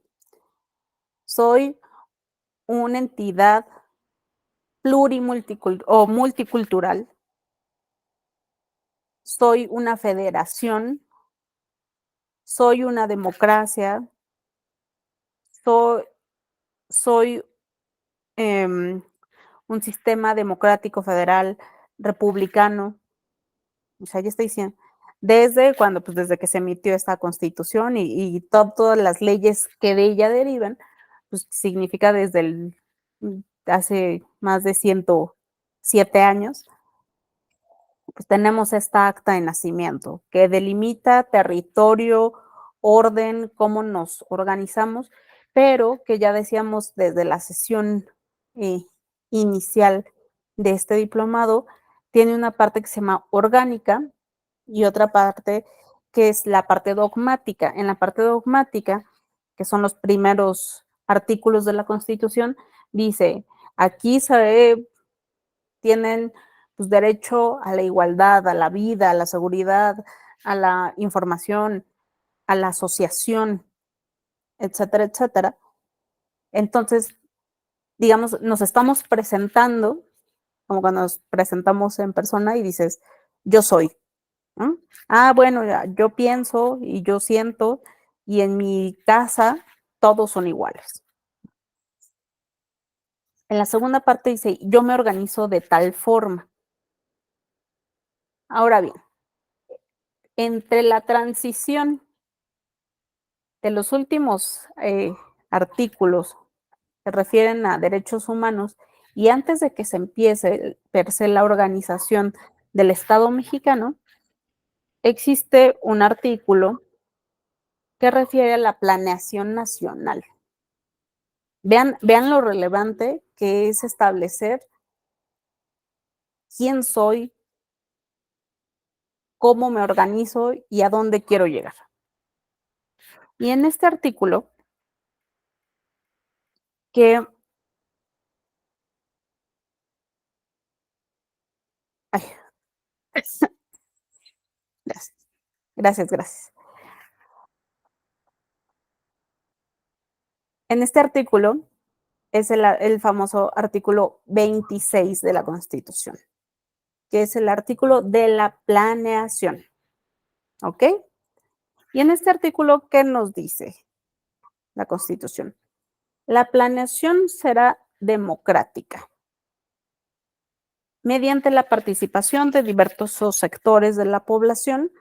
Soy una entidad multicultural, soy una federación, soy una democracia, soy un sistema democrático federal republicano. O sea, ya estoy diciendo, desde que se emitió esta constitución y todas las leyes que de ella derivan, pues significa hace más de 107 años, pues tenemos esta acta de nacimiento que delimita territorio, orden, cómo nos organizamos, pero que ya decíamos desde la sesión inicial de este diplomado, tiene una parte que se llama orgánica y otra parte que es la parte dogmática. En la parte dogmática, que son los primeros artículos de la Constitución, dice, aquí se tienen pues, derecho a la igualdad, a la vida, a la seguridad, a la información, a la asociación, etcétera, etcétera. Entonces, digamos, nos estamos presentando, como cuando nos presentamos en persona y dices, yo soy. ¿No? Ah, bueno, yo pienso y yo siento y en mi casa todos son iguales. En la segunda parte dice, yo me organizo de tal forma. Ahora bien, entre la transición de los últimos artículos que refieren a derechos humanos y antes de que se empiece per se la organización del Estado mexicano, existe un artículo que refiere a la planeación nacional. Vean lo relevante que es establecer quién soy, cómo me organizo y a dónde quiero llegar. Y en este artículo, que ay, Gracias, gracias, gracias. En este artículo es el famoso artículo 26 de la Constitución, que es el artículo de la planeación. ¿Ok? Y en este artículo, ¿qué nos dice la Constitución? La planeación será democrática mediante la participación de diversos sectores de la población,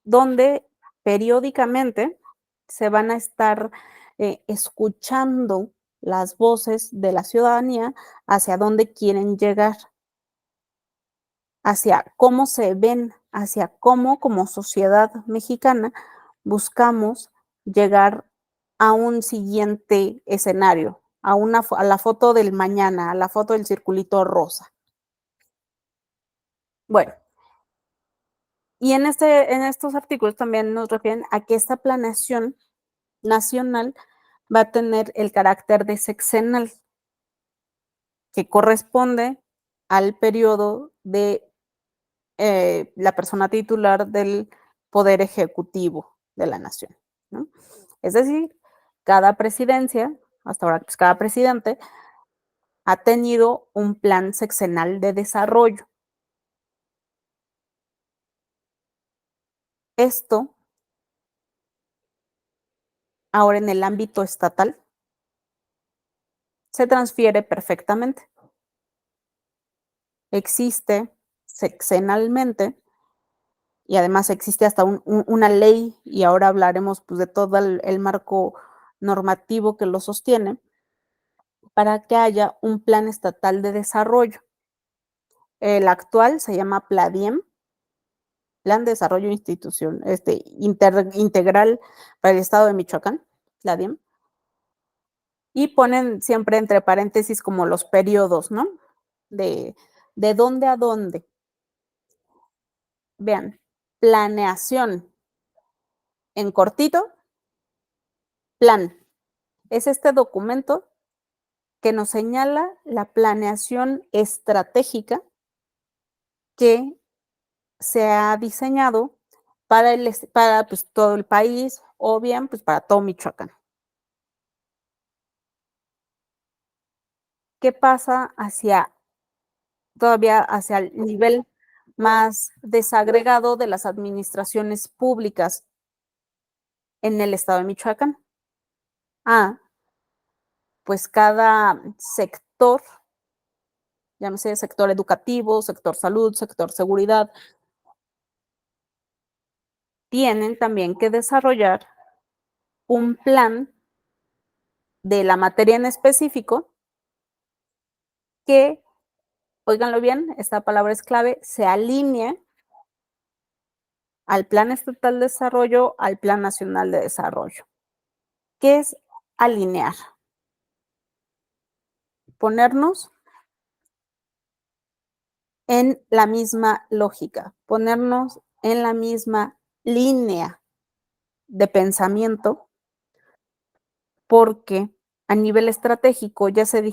donde periódicamente se van a estar escuchando las voces de la ciudadanía hacia dónde quieren llegar, hacia cómo se ven, hacia cómo como sociedad mexicana buscamos llegar a un siguiente escenario, a la foto del mañana, a la foto del circulito rosa. Bueno, y en estos artículos también nos refieren a que esta planeación nacional va a tener el carácter de sexenal, que corresponde al periodo de la persona titular del poder ejecutivo de la nación, ¿no? Es decir, cada presidencia, hasta ahora, pues cada presidente ha tenido un plan sexenal de desarrollo. Esto, ahora en el ámbito estatal, se transfiere perfectamente. Existe sexenalmente y además existe hasta una ley, y ahora hablaremos pues, de todo el marco normativo que lo sostiene, para que haya un plan estatal de desarrollo. El actual se llama PLADIEM, Plan de Desarrollo Integral para el Estado de Michoacán, PLADIEM, y ponen siempre entre paréntesis como los periodos, ¿no? De dónde a dónde. Vean, planeación, en cortito, plan. Es este documento que nos señala la planeación estratégica que se ha diseñado para pues, todo el país o bien pues, para todo Michoacán. ¿Qué pasa todavía hacia el nivel más desagregado de las administraciones públicas en el estado de Michoacán? Pues cada sector, llámese sector educativo, sector salud, sector seguridad, tienen también que desarrollar un plan de la materia en específico que, óiganlo bien, esta palabra es clave, se alinee al Plan Estatal de Desarrollo, al Plan Nacional de Desarrollo. ¿Qué es alinear? Ponernos en la misma lógica, ponernos en la misma línea de pensamiento, porque a nivel estratégico ya se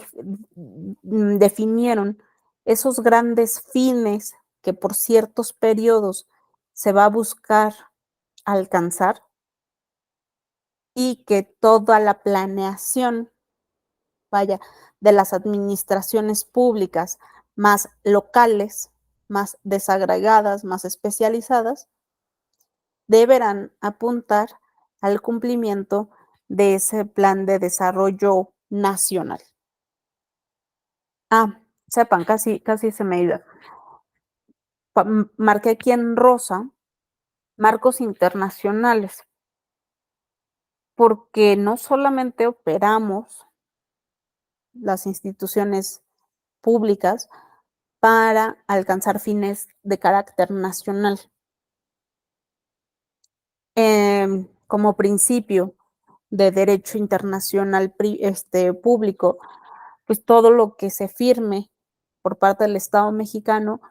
definieron esos grandes fines que por ciertos periodos se va a buscar alcanzar y que toda la planeación, vaya, de las administraciones públicas más locales, más desagregadas, más especializadas, deberán apuntar al cumplimiento de ese plan de desarrollo nacional. Sepan, casi se me iba. Marqué aquí en rosa marcos internacionales, porque no solamente operamos las instituciones públicas para alcanzar fines de carácter nacional. Como principio de derecho internacional público, pues todo lo que se firme por parte del Estado mexicano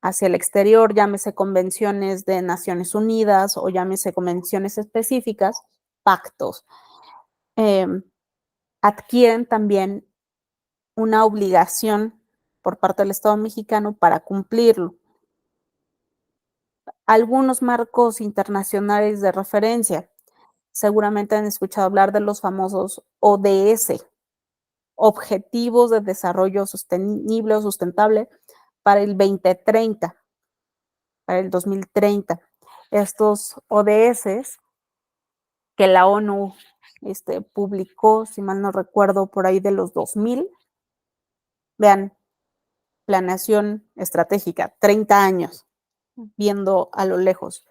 hacia el exterior, llámese convenciones de Naciones Unidas o llámese convenciones específicas, pactos, adquieren también una obligación por parte del Estado mexicano para cumplirlo. Algunos marcos internacionales de referencia. Seguramente han escuchado hablar de los famosos ODS, Objetivos de Desarrollo Sostenible o Sustentable para el 2030, para el 2030. Estos ODS que la ONU publicó, si mal no recuerdo, por ahí de los 2000. Vean, planeación estratégica, 30 años, viendo a lo lejos.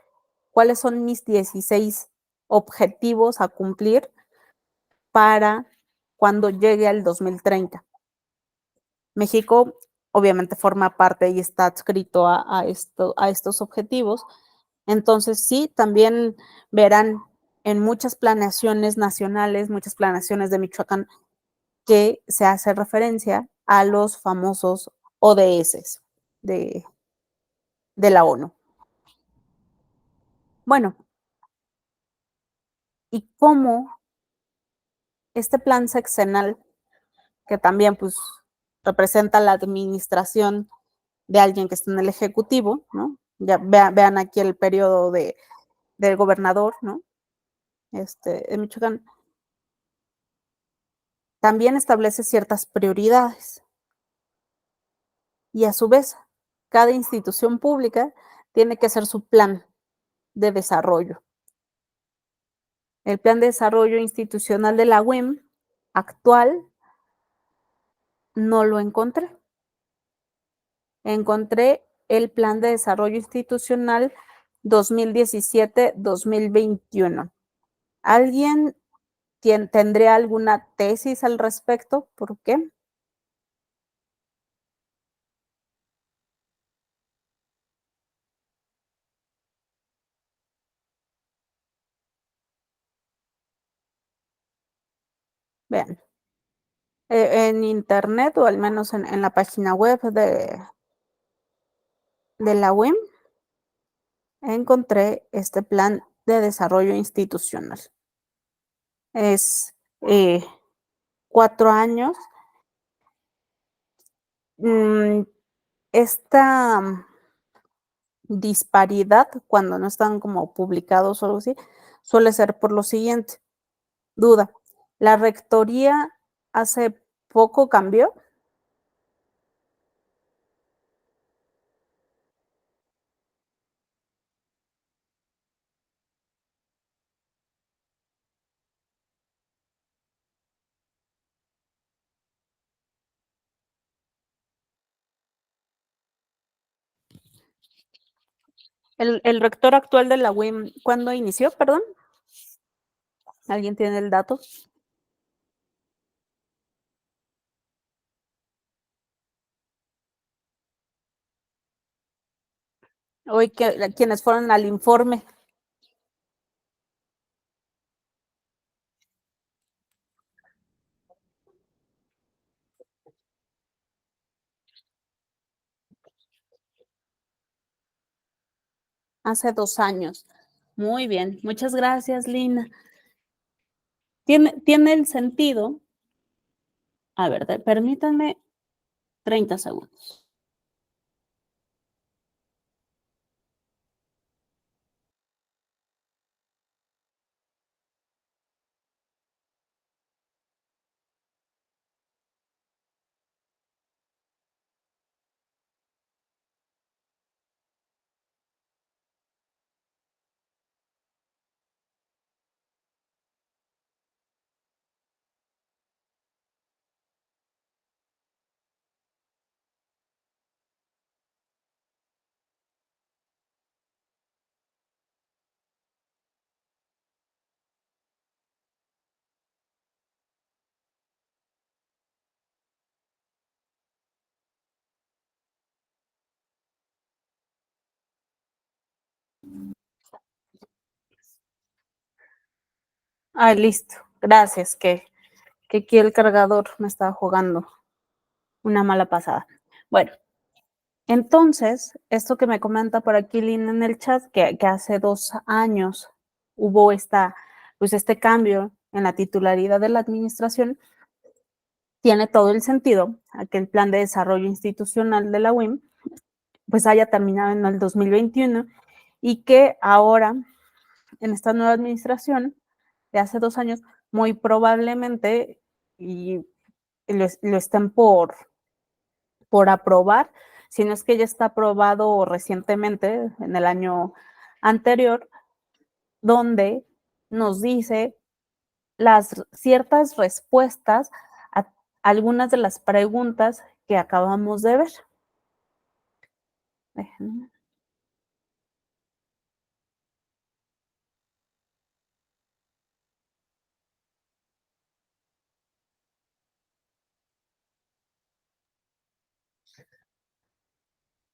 ¿Cuáles son mis 16 objetivos a cumplir para cuando llegue al 2030? México obviamente forma parte y está adscrito a estos objetivos. Entonces, sí, también verán en muchas planeaciones nacionales, muchas planeaciones de Michoacán, que se hace referencia a los famosos ODS de la ONU. Bueno, ¿y cómo este plan sexenal, que también pues representa la administración de alguien que está en el ejecutivo, ¿no? Ya vean aquí el periodo del gobernador, ¿no? De Michoacán, también establece ciertas prioridades y a su vez cada institución pública tiene que hacer su plan de desarrollo. El plan de desarrollo institucional de la UIM actual no lo encontré. Encontré el plan de desarrollo institucional 2017-2021. ¿Alguien tendría alguna tesis al respecto? ¿Por qué? Vean, en internet o al menos en la página web de la UIM encontré este plan de desarrollo institucional. Es 4 años. Esta disparidad, cuando no están como publicados o algo así, suele ser por lo siguiente. Duda, ¿la rectoría hace poco cambió? El rector actual de la UIM, ¿cuándo inició? Perdón. ¿Alguien tiene el dato? Hoy quienes fueron al informe. Hace 2 años. Muy bien, muchas gracias, Lina. Tiene el sentido. A ver, permítanme 30 segundos. Ah, listo. Gracias, que aquí el cargador me estaba jugando una mala pasada. Bueno, entonces, esto que me comenta por aquí Lina en el chat, que hace 2 años hubo este cambio en la titularidad de la administración, tiene todo el sentido a que el plan de desarrollo institucional de la UIM pues haya terminado en el 2021 y que ahora, en esta nueva administración de hace 2 años, muy probablemente y lo estén por aprobar, si no es que ya está aprobado recientemente, en el año anterior, donde nos dice las ciertas respuestas a algunas de las preguntas que acabamos de ver. Déjenme.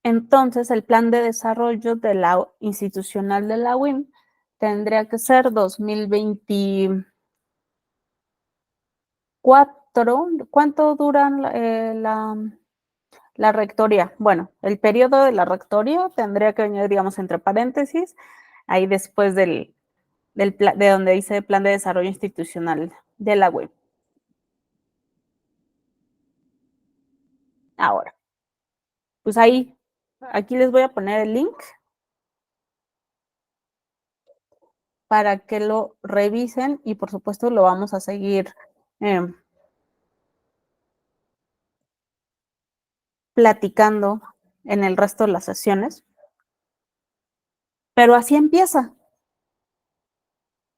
Entonces, el plan de desarrollo de la institucional de la UIM tendría que ser 2024. ¿Cuánto dura la rectoría? Bueno, el periodo de la rectoría tendría que venir, digamos, entre paréntesis, ahí después de donde dice plan de desarrollo institucional de la UIM. Ahora, pues ahí, aquí les voy a poner el link para que lo revisen y por supuesto lo vamos a seguir platicando en el resto de las sesiones. Pero así empieza.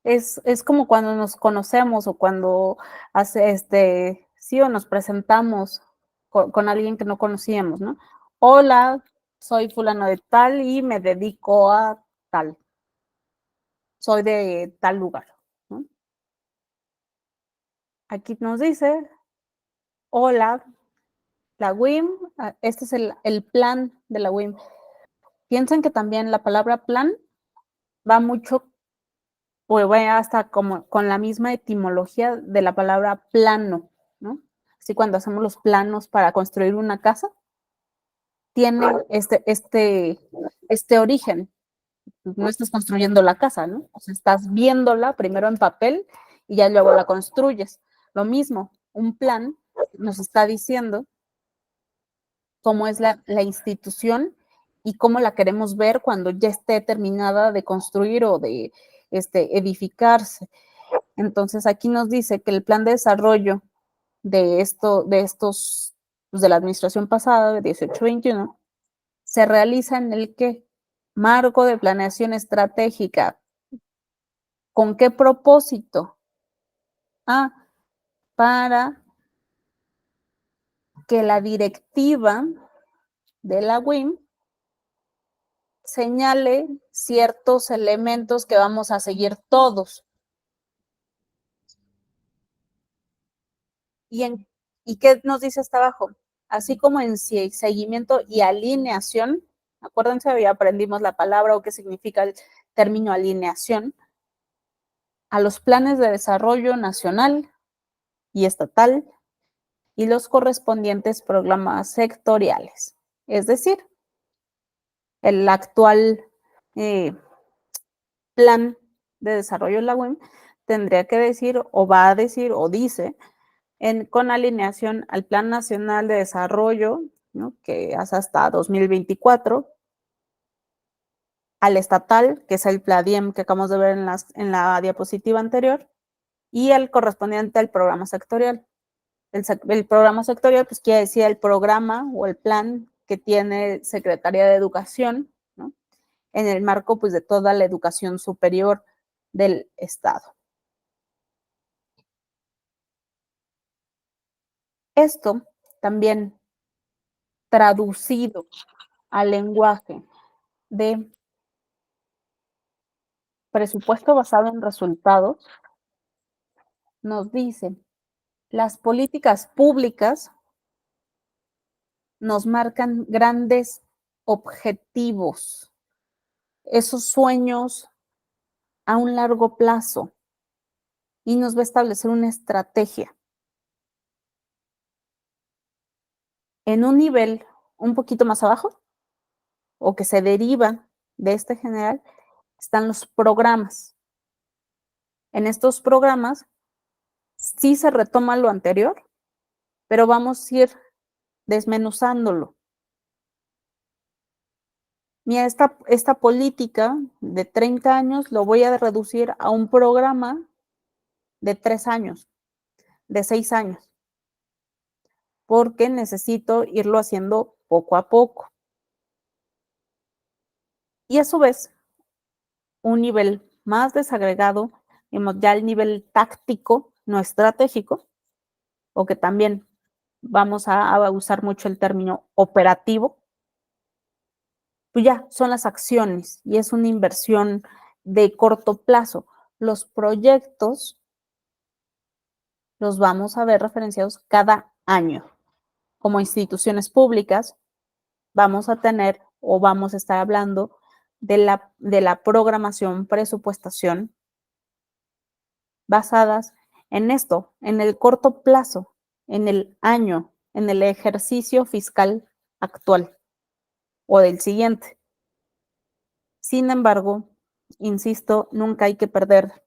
Es como cuando nos conocemos o cuando sí, o nos presentamos con alguien que no conocíamos, ¿no? Hola, soy fulano de tal y me dedico a tal. Soy de tal lugar, ¿no? Aquí nos dice, hola, la WIM, este es el plan de la WIM. Piensen que también la palabra plan va mucho, o va hasta como con la misma etimología de la palabra plano, ¿no? Así cuando hacemos los planos para construir una casa, tiene este origen. No estás construyendo la casa, ¿no? O sea, estás viéndola primero en papel y ya luego la construyes. Lo mismo, un plan nos está diciendo cómo es la institución y cómo la queremos ver cuando ya esté terminada de construir o de edificarse. Entonces, aquí nos dice que el plan de desarrollo de estos, pues, de la administración pasada, de 18-21, se realiza en el ¿qué? Marco de planeación estratégica. ¿Con qué propósito? Para que la directiva de la WIM señale ciertos elementos que vamos a seguir todos. ¿Y qué nos dice hasta abajo? Así como en seguimiento y alineación, acuérdense, ya aprendimos la palabra o qué significa el término alineación, a los planes de desarrollo nacional y estatal y los correspondientes programas sectoriales. Es decir, el actual plan de desarrollo de la UIM tendría que decir o va a decir o dice con alineación al Plan Nacional de Desarrollo, ¿no? Que es hasta 2024, al estatal, que es el PLADIEM que acabamos de ver en la diapositiva anterior, y el correspondiente al programa sectorial. El programa sectorial, pues quiere decir el programa o el plan que tiene Secretaría de Educación, ¿no? En el marco, pues, de toda la educación superior del Estado. Esto también traducido al lenguaje de presupuesto basado en resultados, nos dice, las políticas públicas nos marcan grandes objetivos, esos sueños a un largo plazo, y nos va a establecer una estrategia. En un nivel un poquito más abajo, o que se deriva de este general, están los programas. En estos programas sí se retoma lo anterior, pero vamos a ir desmenuzándolo. Mira, esta política de 30 años lo voy a reducir a un programa de 3 años, de 6 años, porque necesito irlo haciendo poco a poco. Y a su vez, un nivel más desagregado, digamos, ya el nivel táctico, no estratégico, o que también vamos a usar mucho el término operativo, pues ya son las acciones y es una inversión de corto plazo. Los proyectos los vamos a ver referenciados cada año. Como instituciones públicas, vamos a tener o vamos a estar hablando de la programación, presupuestación, basadas en esto, en el corto plazo, en el año, en el ejercicio fiscal actual o del siguiente. Sin embargo, insisto, nunca hay que perder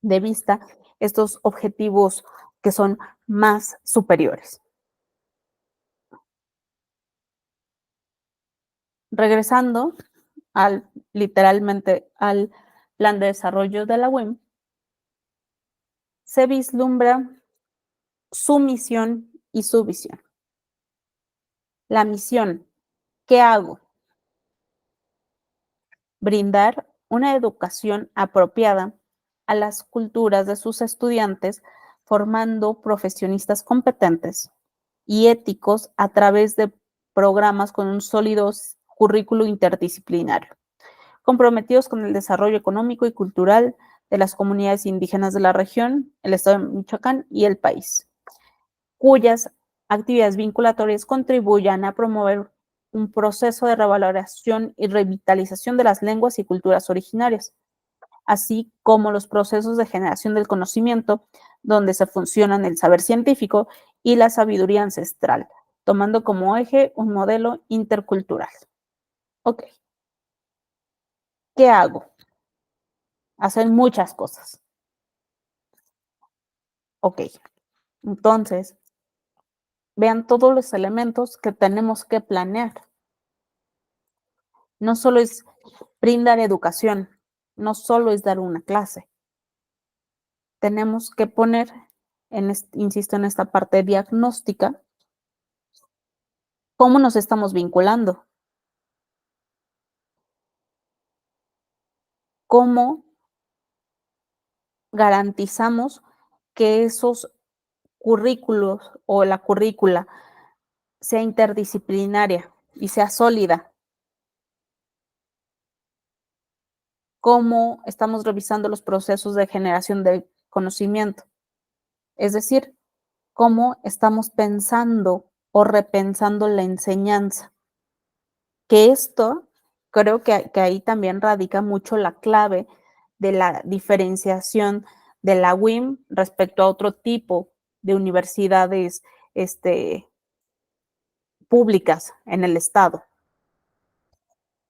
de vista estos objetivos que son más superiores. Regresando literalmente al plan de desarrollo de la UIM, se vislumbra su misión y su visión. La misión, ¿qué hago? Brindar una educación apropiada a las culturas de sus estudiantes, formando profesionistas competentes y éticos a través de programas con un sólido currículo interdisciplinario, comprometidos con el desarrollo económico y cultural de las comunidades indígenas de la región, el estado de Michoacán y el país, cuyas actividades vinculatorias contribuyan a promover un proceso de revaloración y revitalización de las lenguas y culturas originarias, así como los procesos de generación del conocimiento, donde se funcionan el saber científico y la sabiduría ancestral, tomando como eje un modelo intercultural. Ok. ¿Qué hago? Hacer muchas cosas. Ok. Entonces, vean todos los elementos que tenemos que planear. No solo es brindar educación, no solo es dar una clase. Tenemos que poner, insisto, en esta parte diagnóstica, cómo nos estamos vinculando, cómo garantizamos que esos currículos o la currícula sea interdisciplinaria y sea sólida. Cómo estamos revisando los procesos de generación de conocimiento. Es decir, cómo estamos pensando o repensando la enseñanza. Que esto, creo que ahí también radica mucho la clave de la diferenciación de la UIM respecto a otro tipo de universidades públicas en el estado.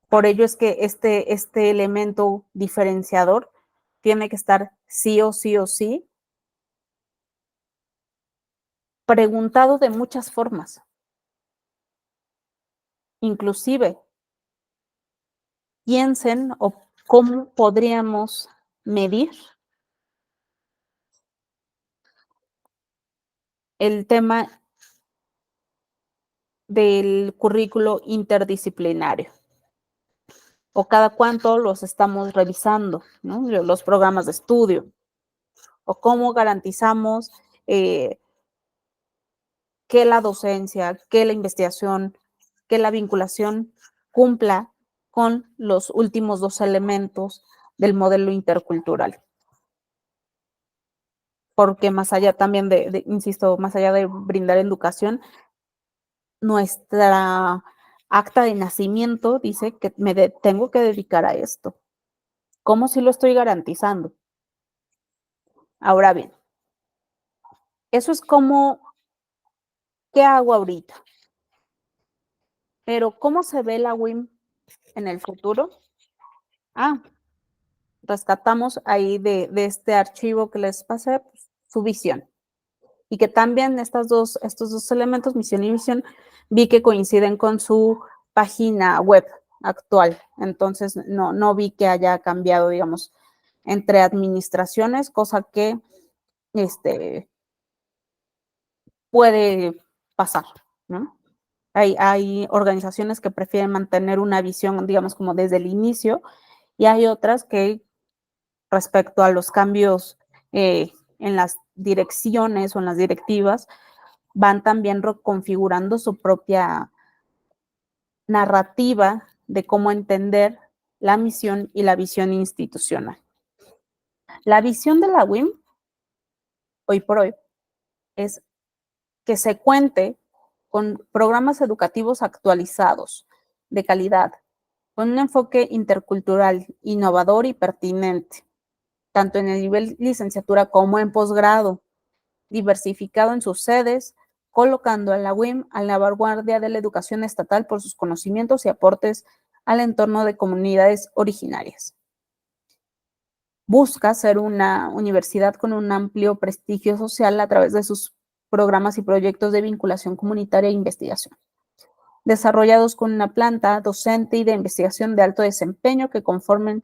Por ello es que este elemento diferenciador tiene que estar sí o sí preguntado de muchas formas. Inclusive, piensen o cómo podríamos medir el tema del currículo interdisciplinario o cada cuánto los estamos revisando, ¿no? Los programas de estudio o cómo garantizamos que la docencia, que la investigación, que la vinculación cumpla con los últimos 2 elementos del modelo intercultural. Porque más allá también insisto, más allá de brindar educación, nuestra acta de nacimiento dice que tengo que dedicar a esto. ¿Cómo si lo estoy garantizando? Ahora bien, eso es como, ¿qué hago ahorita? Pero ¿cómo se ve la UIM en el futuro? Rescatamos ahí de este archivo que les pasé, pues, su visión. Y que también estos dos elementos, misión y visión, vi que coinciden con su página web, actual. Entonces, no vi que haya cambiado, digamos, entre administraciones, cosa que puede pasar, ¿no? Hay organizaciones que prefieren mantener una visión, digamos, como desde el inicio, y hay otras que respecto a los cambios en las direcciones o en las directivas, van también reconfigurando su propia narrativa de cómo entender la misión y la visión institucional. La visión de la UIM, hoy por hoy, es que se cuente con programas educativos actualizados, de calidad, con un enfoque intercultural, innovador y pertinente, tanto en el nivel licenciatura como en posgrado, diversificado en sus sedes, colocando a la UIM a la vanguardia de la educación estatal por sus conocimientos y aportes al entorno de comunidades originarias. Busca ser una universidad con un amplio prestigio social a través de sus programas y proyectos de vinculación comunitaria e investigación, desarrollados con una planta docente y de investigación de alto desempeño que conformen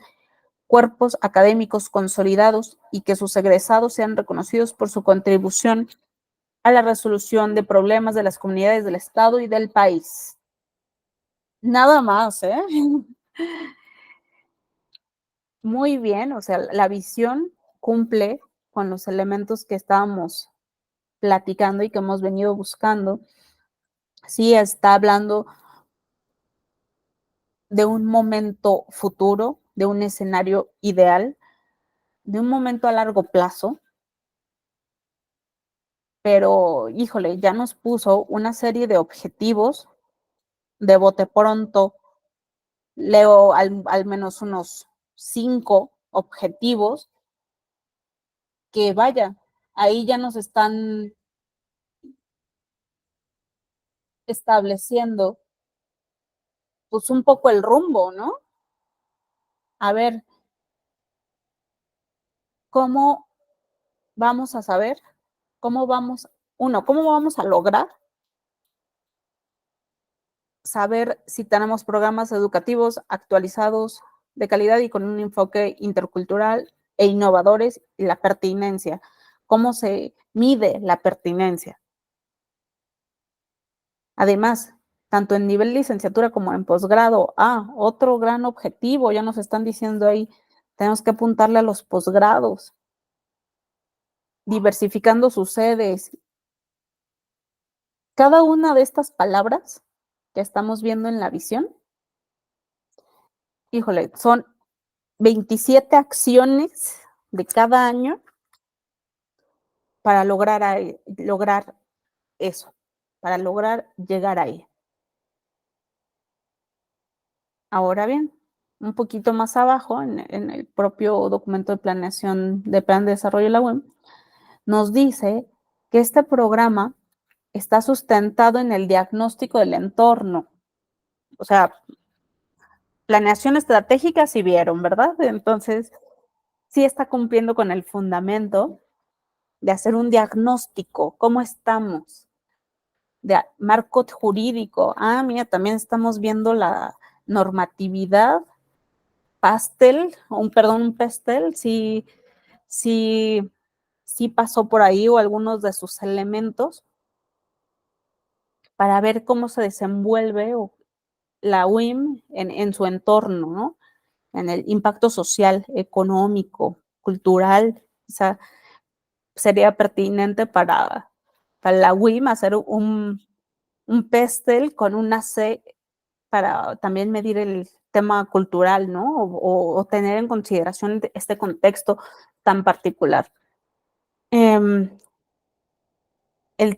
cuerpos académicos consolidados y que sus egresados sean reconocidos por su contribución a la resolución de problemas de las comunidades del Estado y del país. Nada más, ¿eh? Muy bien, o sea, la visión cumple con los elementos que estábamos platicando y que hemos venido buscando. Sí, está hablando de un momento futuro, de un escenario ideal, de un momento a largo plazo, pero híjole, ya nos puso una serie de objetivos de bote pronto. Leo al menos unos 5 objetivos que vaya, ahí ya nos están estableciendo pues un poco el rumbo, ¿no? A ver, ¿cómo vamos a saber? ¿Cómo vamos a lograr saber si tenemos programas educativos actualizados de calidad y con un enfoque intercultural e innovadores y la pertinencia? ¿Cómo se mide la pertinencia? Además, tanto en nivel licenciatura como en posgrado, otro gran objetivo, ya nos están diciendo ahí, tenemos que apuntarle a los posgrados, diversificando sus sedes. Cada una de estas palabras que estamos viendo en la visión, híjole, son 27 acciones de cada año para lograr eso, para lograr llegar ahí. Ahora bien, un poquito más abajo, en el propio documento de planeación de plan de desarrollo de la UEM, nos dice que este programa está sustentado en el diagnóstico del entorno. O sea, planeación estratégica sí vieron, ¿verdad? Entonces, sí está cumpliendo con el fundamento de hacer un diagnóstico, ¿cómo estamos? De marco jurídico. Mira, también estamos viendo la normatividad un pastel, sí pasó por ahí o algunos de sus elementos para ver cómo se desenvuelve la UIM en su entorno, ¿no? En el impacto social, económico, cultural. O sea, sería pertinente para la UIM hacer un pestel con una C para también medir el tema cultural, ¿no? O tener en consideración este contexto tan particular. El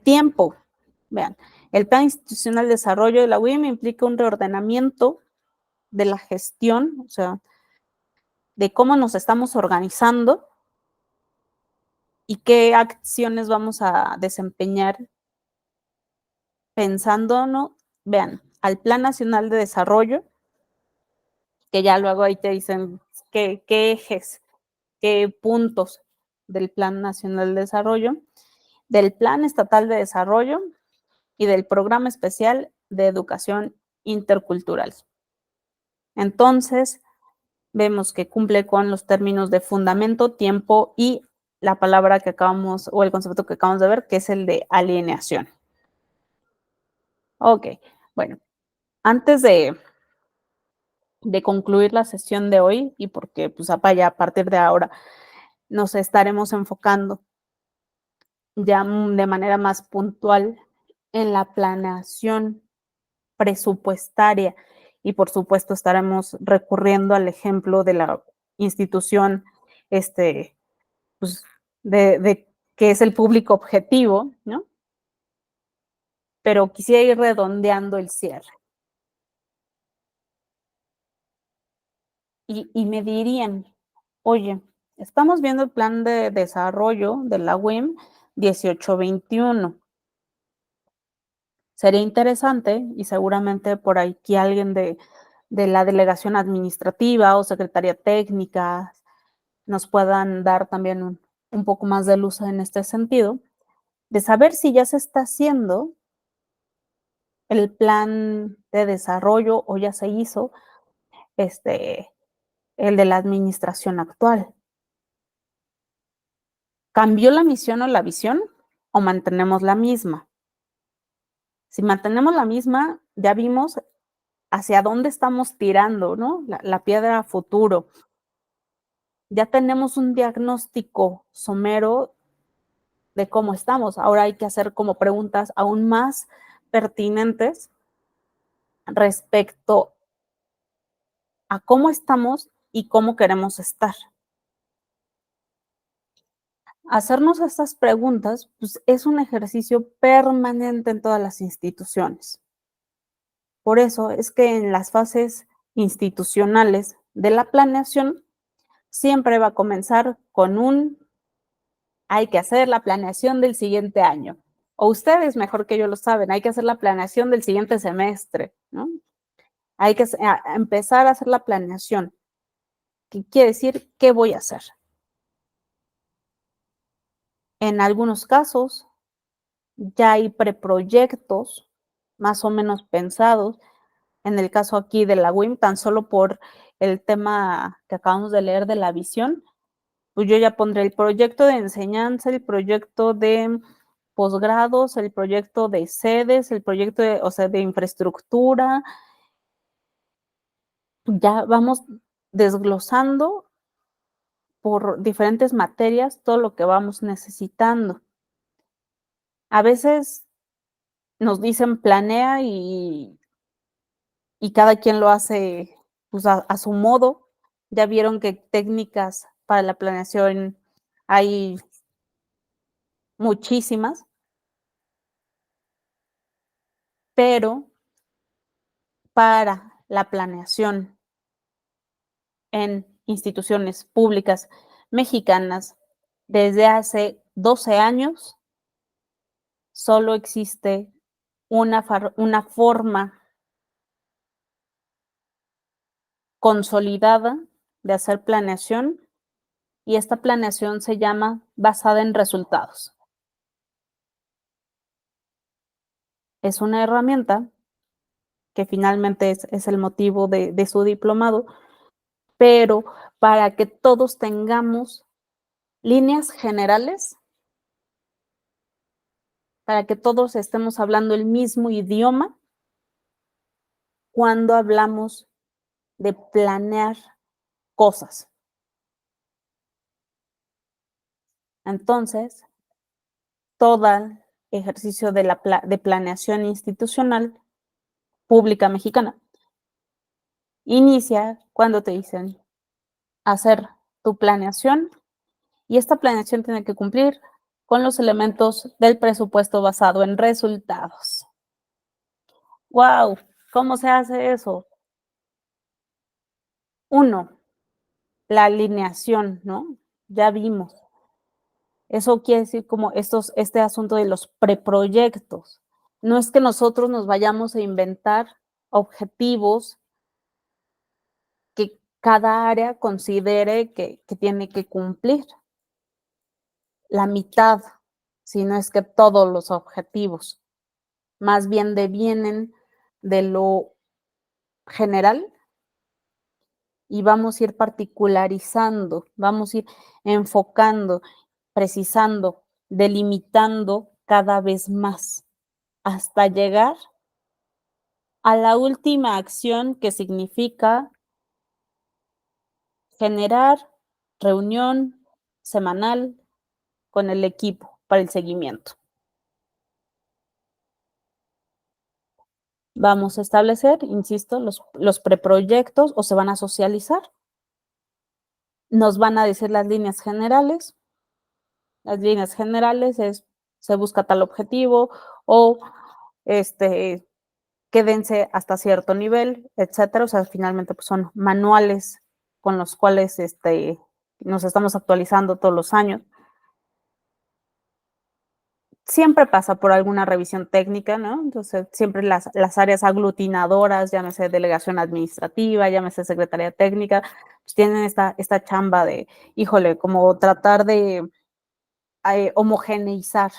tiempo, vean, el Plan Institucional de Desarrollo de la UIM implica un reordenamiento de la gestión, o sea, de cómo nos estamos organizando y qué acciones vamos a desempeñar pensando, ¿no? Vean, al Plan Nacional de Desarrollo, que ya luego ahí te dicen qué ejes, qué puntos del Plan Nacional de Desarrollo, del Plan Estatal de Desarrollo y del Programa Especial de Educación Intercultural. Entonces, vemos que cumple con los términos de fundamento, tiempo y la palabra que acabamos, o el concepto que acabamos de ver, que es el de alineación. Ok, bueno, antes de concluir la sesión de hoy, y porque pues ya a partir de ahora nos estaremos enfocando ya de manera más puntual en la planeación presupuestaria, y por supuesto estaremos recurriendo al ejemplo de la institución, pues, de que es el público objetivo, ¿no? Pero quisiera ir redondeando el cierre. Y me dirían, oye, estamos viendo el plan de desarrollo de la UIM 1821. Sería interesante, y seguramente por aquí alguien de la delegación administrativa o secretaría técnica nos puedan dar también un poco más de luz en este sentido, de saber si ya se está haciendo el plan de desarrollo o ya se hizo el de la administración actual. ¿Cambió la misión o la visión o mantenemos la misma? Si mantenemos la misma, ya vimos hacia dónde estamos tirando, ¿no? La piedra a futuro. Ya tenemos un diagnóstico somero de cómo estamos. Ahora hay que hacer como preguntas aún más pertinentes respecto a cómo estamos y cómo queremos estar. Hacernos estas preguntas, pues, es un ejercicio permanente en todas las instituciones. Por eso es que en las fases institucionales de la planeación siempre va a comenzar con hay que hacer la planeación del siguiente año. O ustedes mejor que yo lo saben, hay que hacer la planeación del siguiente semestre, ¿no? Hay que empezar a hacer la planeación. ¿Qué quiere decir? ¿Qué voy a hacer? En algunos casos ya hay preproyectos más o menos pensados. En el caso aquí de la UIM, tan solo por el tema que acabamos de leer de la visión, pues yo ya pondré el proyecto de enseñanza, el proyecto de posgrados, el proyecto de sedes, el proyecto de infraestructura. Ya vamos desglosando por diferentes materias todo lo que vamos necesitando. A veces nos dicen planea y cada quien lo hace pues a su modo. Ya vieron que técnicas para la planeación hay muchísimas, pero para la planeación en instituciones públicas mexicanas desde hace 12 años solo existe una forma consolidada de hacer planeación, y esta planeación se llama basada en resultados. Es una herramienta que finalmente es el motivo de su diplomado, pero para que todos tengamos líneas generales, para que todos estemos hablando el mismo idioma cuando hablamos de planear cosas. Entonces, todo ejercicio de planeación institucional pública mexicana inicia cuando te dicen hacer tu planeación, y esta planeación tiene que cumplir con los elementos del presupuesto basado en resultados. ¡Wow! ¿Cómo se hace eso? 1, la alineación, ¿no? Ya vimos. Eso quiere decir como este asunto de los preproyectos. No es que nosotros nos vayamos a inventar objetivos que cada área considere que tiene que cumplir. La mitad, si no es que todos los objetivos, más bien devienen de lo general y vamos a ir particularizando, vamos a ir enfocando, precisando, delimitando cada vez más hasta llegar a la última acción, que significa generar reunión semanal con el equipo para el seguimiento. Vamos a establecer, insisto, los preproyectos, o se van a socializar. Nos van a decir las líneas generales. Las líneas generales es, se busca tal objetivo, o quédense hasta cierto nivel, etcétera. O sea, finalmente pues son manuales con los cuales nos estamos actualizando todos los años. Siempre pasa por alguna revisión técnica, ¿no? Entonces, siempre las áreas aglutinadoras, llámese delegación administrativa, llámese secretaría técnica, pues tienen esta chamba de, híjole, como tratar de homogeneizar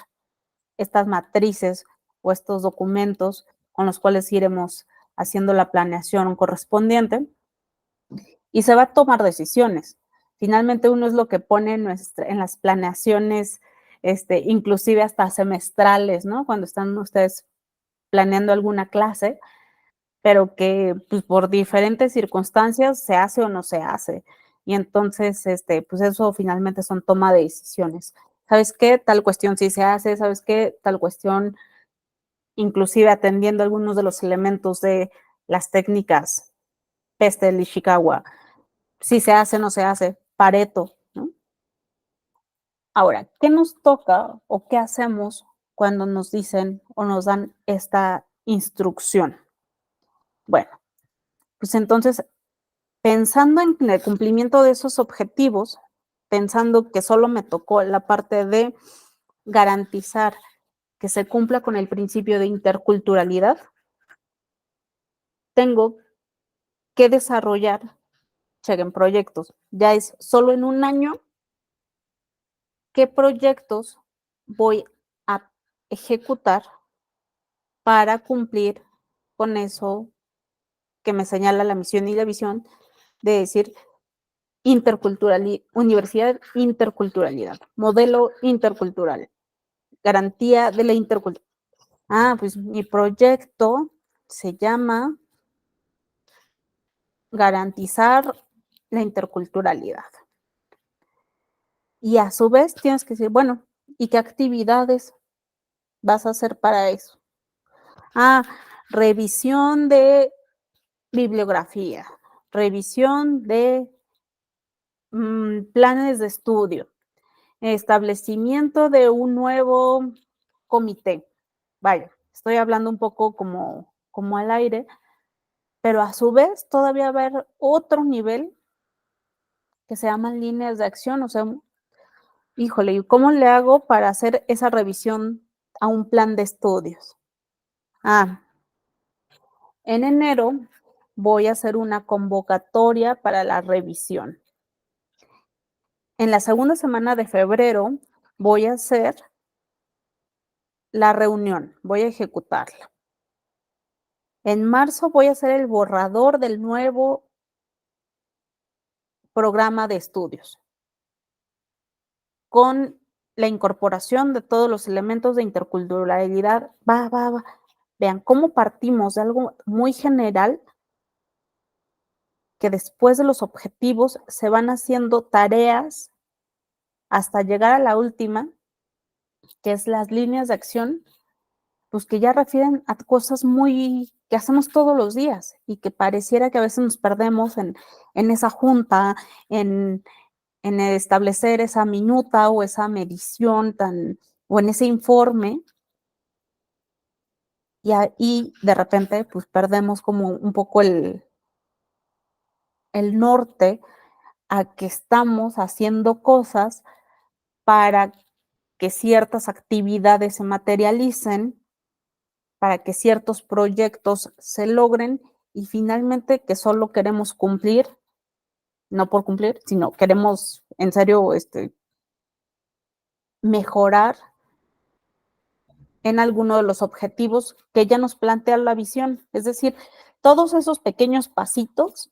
estas matrices o estos documentos con los cuales iremos haciendo la planeación correspondiente, y se va a tomar decisiones. Finalmente, uno es lo que pone en las planeaciones, inclusive hasta semestrales, ¿no? Cuando están ustedes planeando alguna clase, pero que pues, por diferentes circunstancias se hace o no se hace. Y entonces, pues eso finalmente son toma de decisiones. ¿Sabes qué? Tal cuestión sí se hace, ¿sabes qué? Tal cuestión, inclusive atendiendo algunos de los elementos de las técnicas Pestel y Ishikawa, si se hace o no se hace, Pareto, ¿no? Ahora, ¿qué nos toca o qué hacemos cuando nos dicen o nos dan esta instrucción? Bueno, pues entonces, pensando en el cumplimiento de esos objetivos, pensando que solo me tocó la parte de garantizar que se cumpla con el principio de interculturalidad, tengo que desarrollar, chequen, proyectos. Ya es solo en un año, ¿qué proyectos voy a ejecutar para cumplir con eso que me señala la misión y la visión de decir universidad interculturalidad, modelo intercultural, garantía de la interculturalidad? Ah, pues mi proyecto se llama garantizar la interculturalidad. Y a su vez tienes que decir, bueno, ¿y qué actividades vas a hacer para eso? Ah, revisión de bibliografía, revisión de planes de estudio, establecimiento de un nuevo comité. Vaya, estoy hablando un poco como al aire, pero a su vez todavía va a haber otro nivel que se llaman líneas de acción. O sea, híjole, ¿y cómo le hago para hacer esa revisión a un plan de estudios? Ah, en enero voy a hacer una convocatoria para la revisión. En la segunda semana de febrero voy a hacer la reunión, voy a ejecutarla. En marzo voy a hacer el borrador del nuevo programa de estudios con la incorporación de todos los elementos de interculturalidad. Va. Vean cómo partimos de algo muy general, que después de los objetivos se van haciendo tareas hasta llegar a la última, que es las líneas de acción, pues que ya refieren a cosas muy que hacemos todos los días y que pareciera que a veces nos perdemos en esa junta, en establecer esa minuta o esa medición o en ese informe, y ahí de repente pues perdemos como un poco el norte a que estamos haciendo cosas para que ciertas actividades se materialicen, para que ciertos proyectos se logren, y finalmente que solo queremos cumplir, no por cumplir, sino queremos en serio mejorar en alguno de los objetivos que ya nos plantea la visión. Es decir, todos esos pequeños pasitos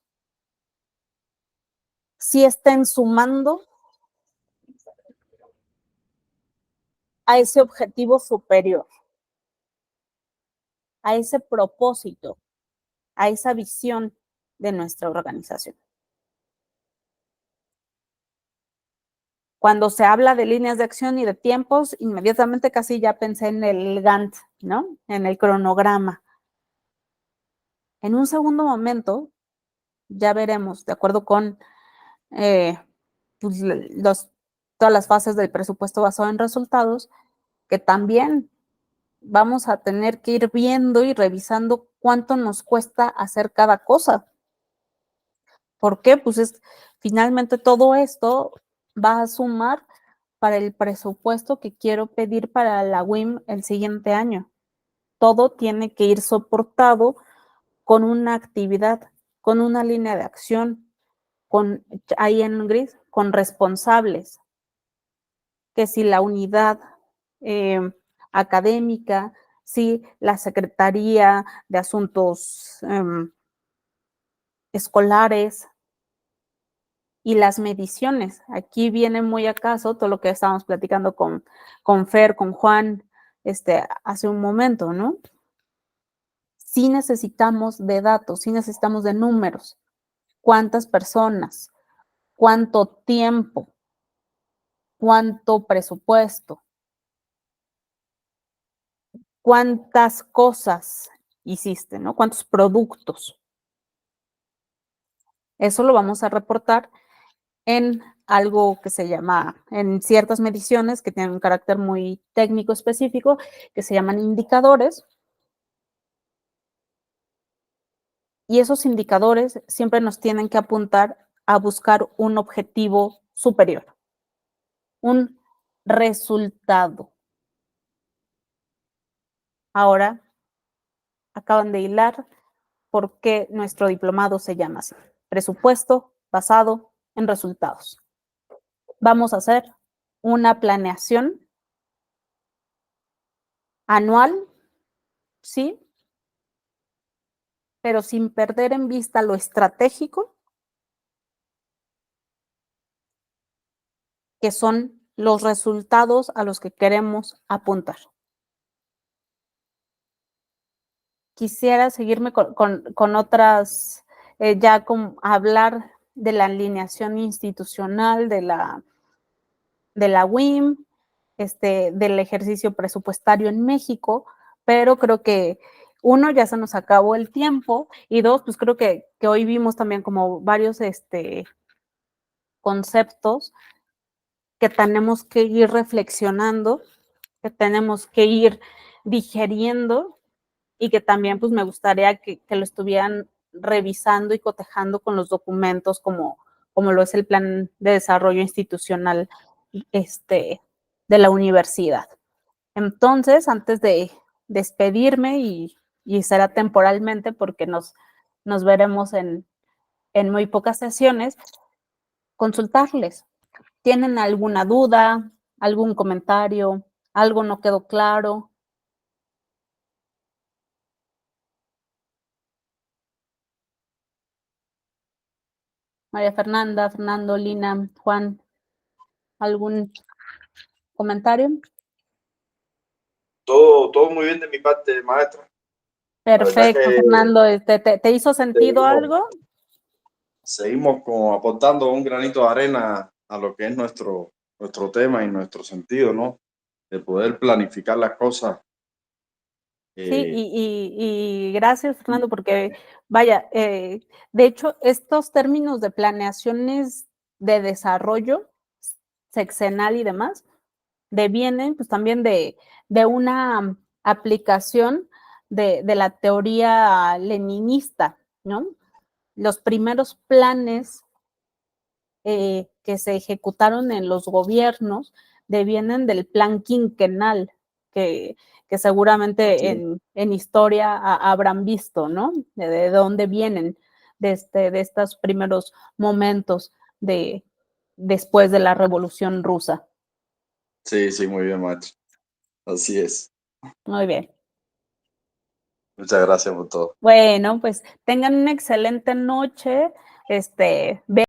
sí estén sumando a ese objetivo superior, a ese propósito, a esa visión de nuestra organización. Cuando se habla de líneas de acción y de tiempos, inmediatamente casi ya pensé en el Gantt, ¿no? En el cronograma. En un segundo momento, ya veremos, de acuerdo con pues, todas las fases del presupuesto basado en resultados, que también vamos a tener que ir viendo y revisando cuánto nos cuesta hacer cada cosa. ¿Por qué? Pues finalmente todo esto va a sumar para el presupuesto que quiero pedir para la WIM el siguiente año. Todo tiene que ir soportado con una actividad, con una línea de acción, ahí en gris, con responsables, que si la unidad académica, si la Secretaría de Asuntos Escolares y las mediciones. Aquí viene muy a caso todo lo que estábamos platicando con Fer, con Juan, hace un momento, ¿no? Sí necesitamos de datos, sí necesitamos de números. ¿Cuántas personas? ¿Cuánto tiempo? ¿Cuánto presupuesto? ¿Cuántas cosas hiciste, no? ¿Cuántos productos? Eso lo vamos a reportar en algo que se llama, en ciertas mediciones que tienen un carácter muy técnico específico, que se llaman indicadores. Y esos indicadores siempre nos tienen que apuntar a buscar un objetivo superior, un resultado. Ahora, acaban de hilar por qué nuestro diplomado se llama así, presupuesto basado en resultados. Vamos a hacer una planeación anual, ¿sí? Pero sin perder en vista lo estratégico, que son los resultados a los que queremos apuntar. Quisiera seguirme con otras, ya con hablar de la alineación institucional de la WIM, del ejercicio presupuestario en México, pero creo que uno, ya se nos acabó el tiempo, y dos, pues creo que hoy vimos también como varios conceptos que tenemos que ir reflexionando, que tenemos que ir digiriendo y que también pues me gustaría que lo estuvieran revisando y cotejando con los documentos como lo es el Plan de Desarrollo Institucional de la universidad. Entonces, antes de despedirme, y será temporalmente porque nos veremos en muy pocas sesiones, consultarles. ¿Tienen alguna duda, algún comentario, algo no quedó claro? María Fernanda, Fernando, Lina, Juan, ¿algún comentario? Todo muy bien de mi parte, maestra. Perfecto, Fernando. ¿Te hizo sentido algo? Seguimos como aportando un granito de arena a lo que es nuestro tema y nuestro sentido, ¿no? De poder planificar las cosas. Sí, y gracias, Fernando, porque vaya, de hecho, estos términos de planeaciones de desarrollo sexenal y demás, devienen pues también de una aplicación de la teoría leninista, ¿no? Los primeros planes que se ejecutaron en los gobiernos devienen del plan quinquenal, que seguramente Sí. en historia habrán visto, ¿no? De dónde vienen de estos primeros momentos después de la Revolución Rusa. Sí, sí, muy bien, maestro. Así es. Muy bien. Muchas gracias por todo. Bueno, pues tengan una excelente noche.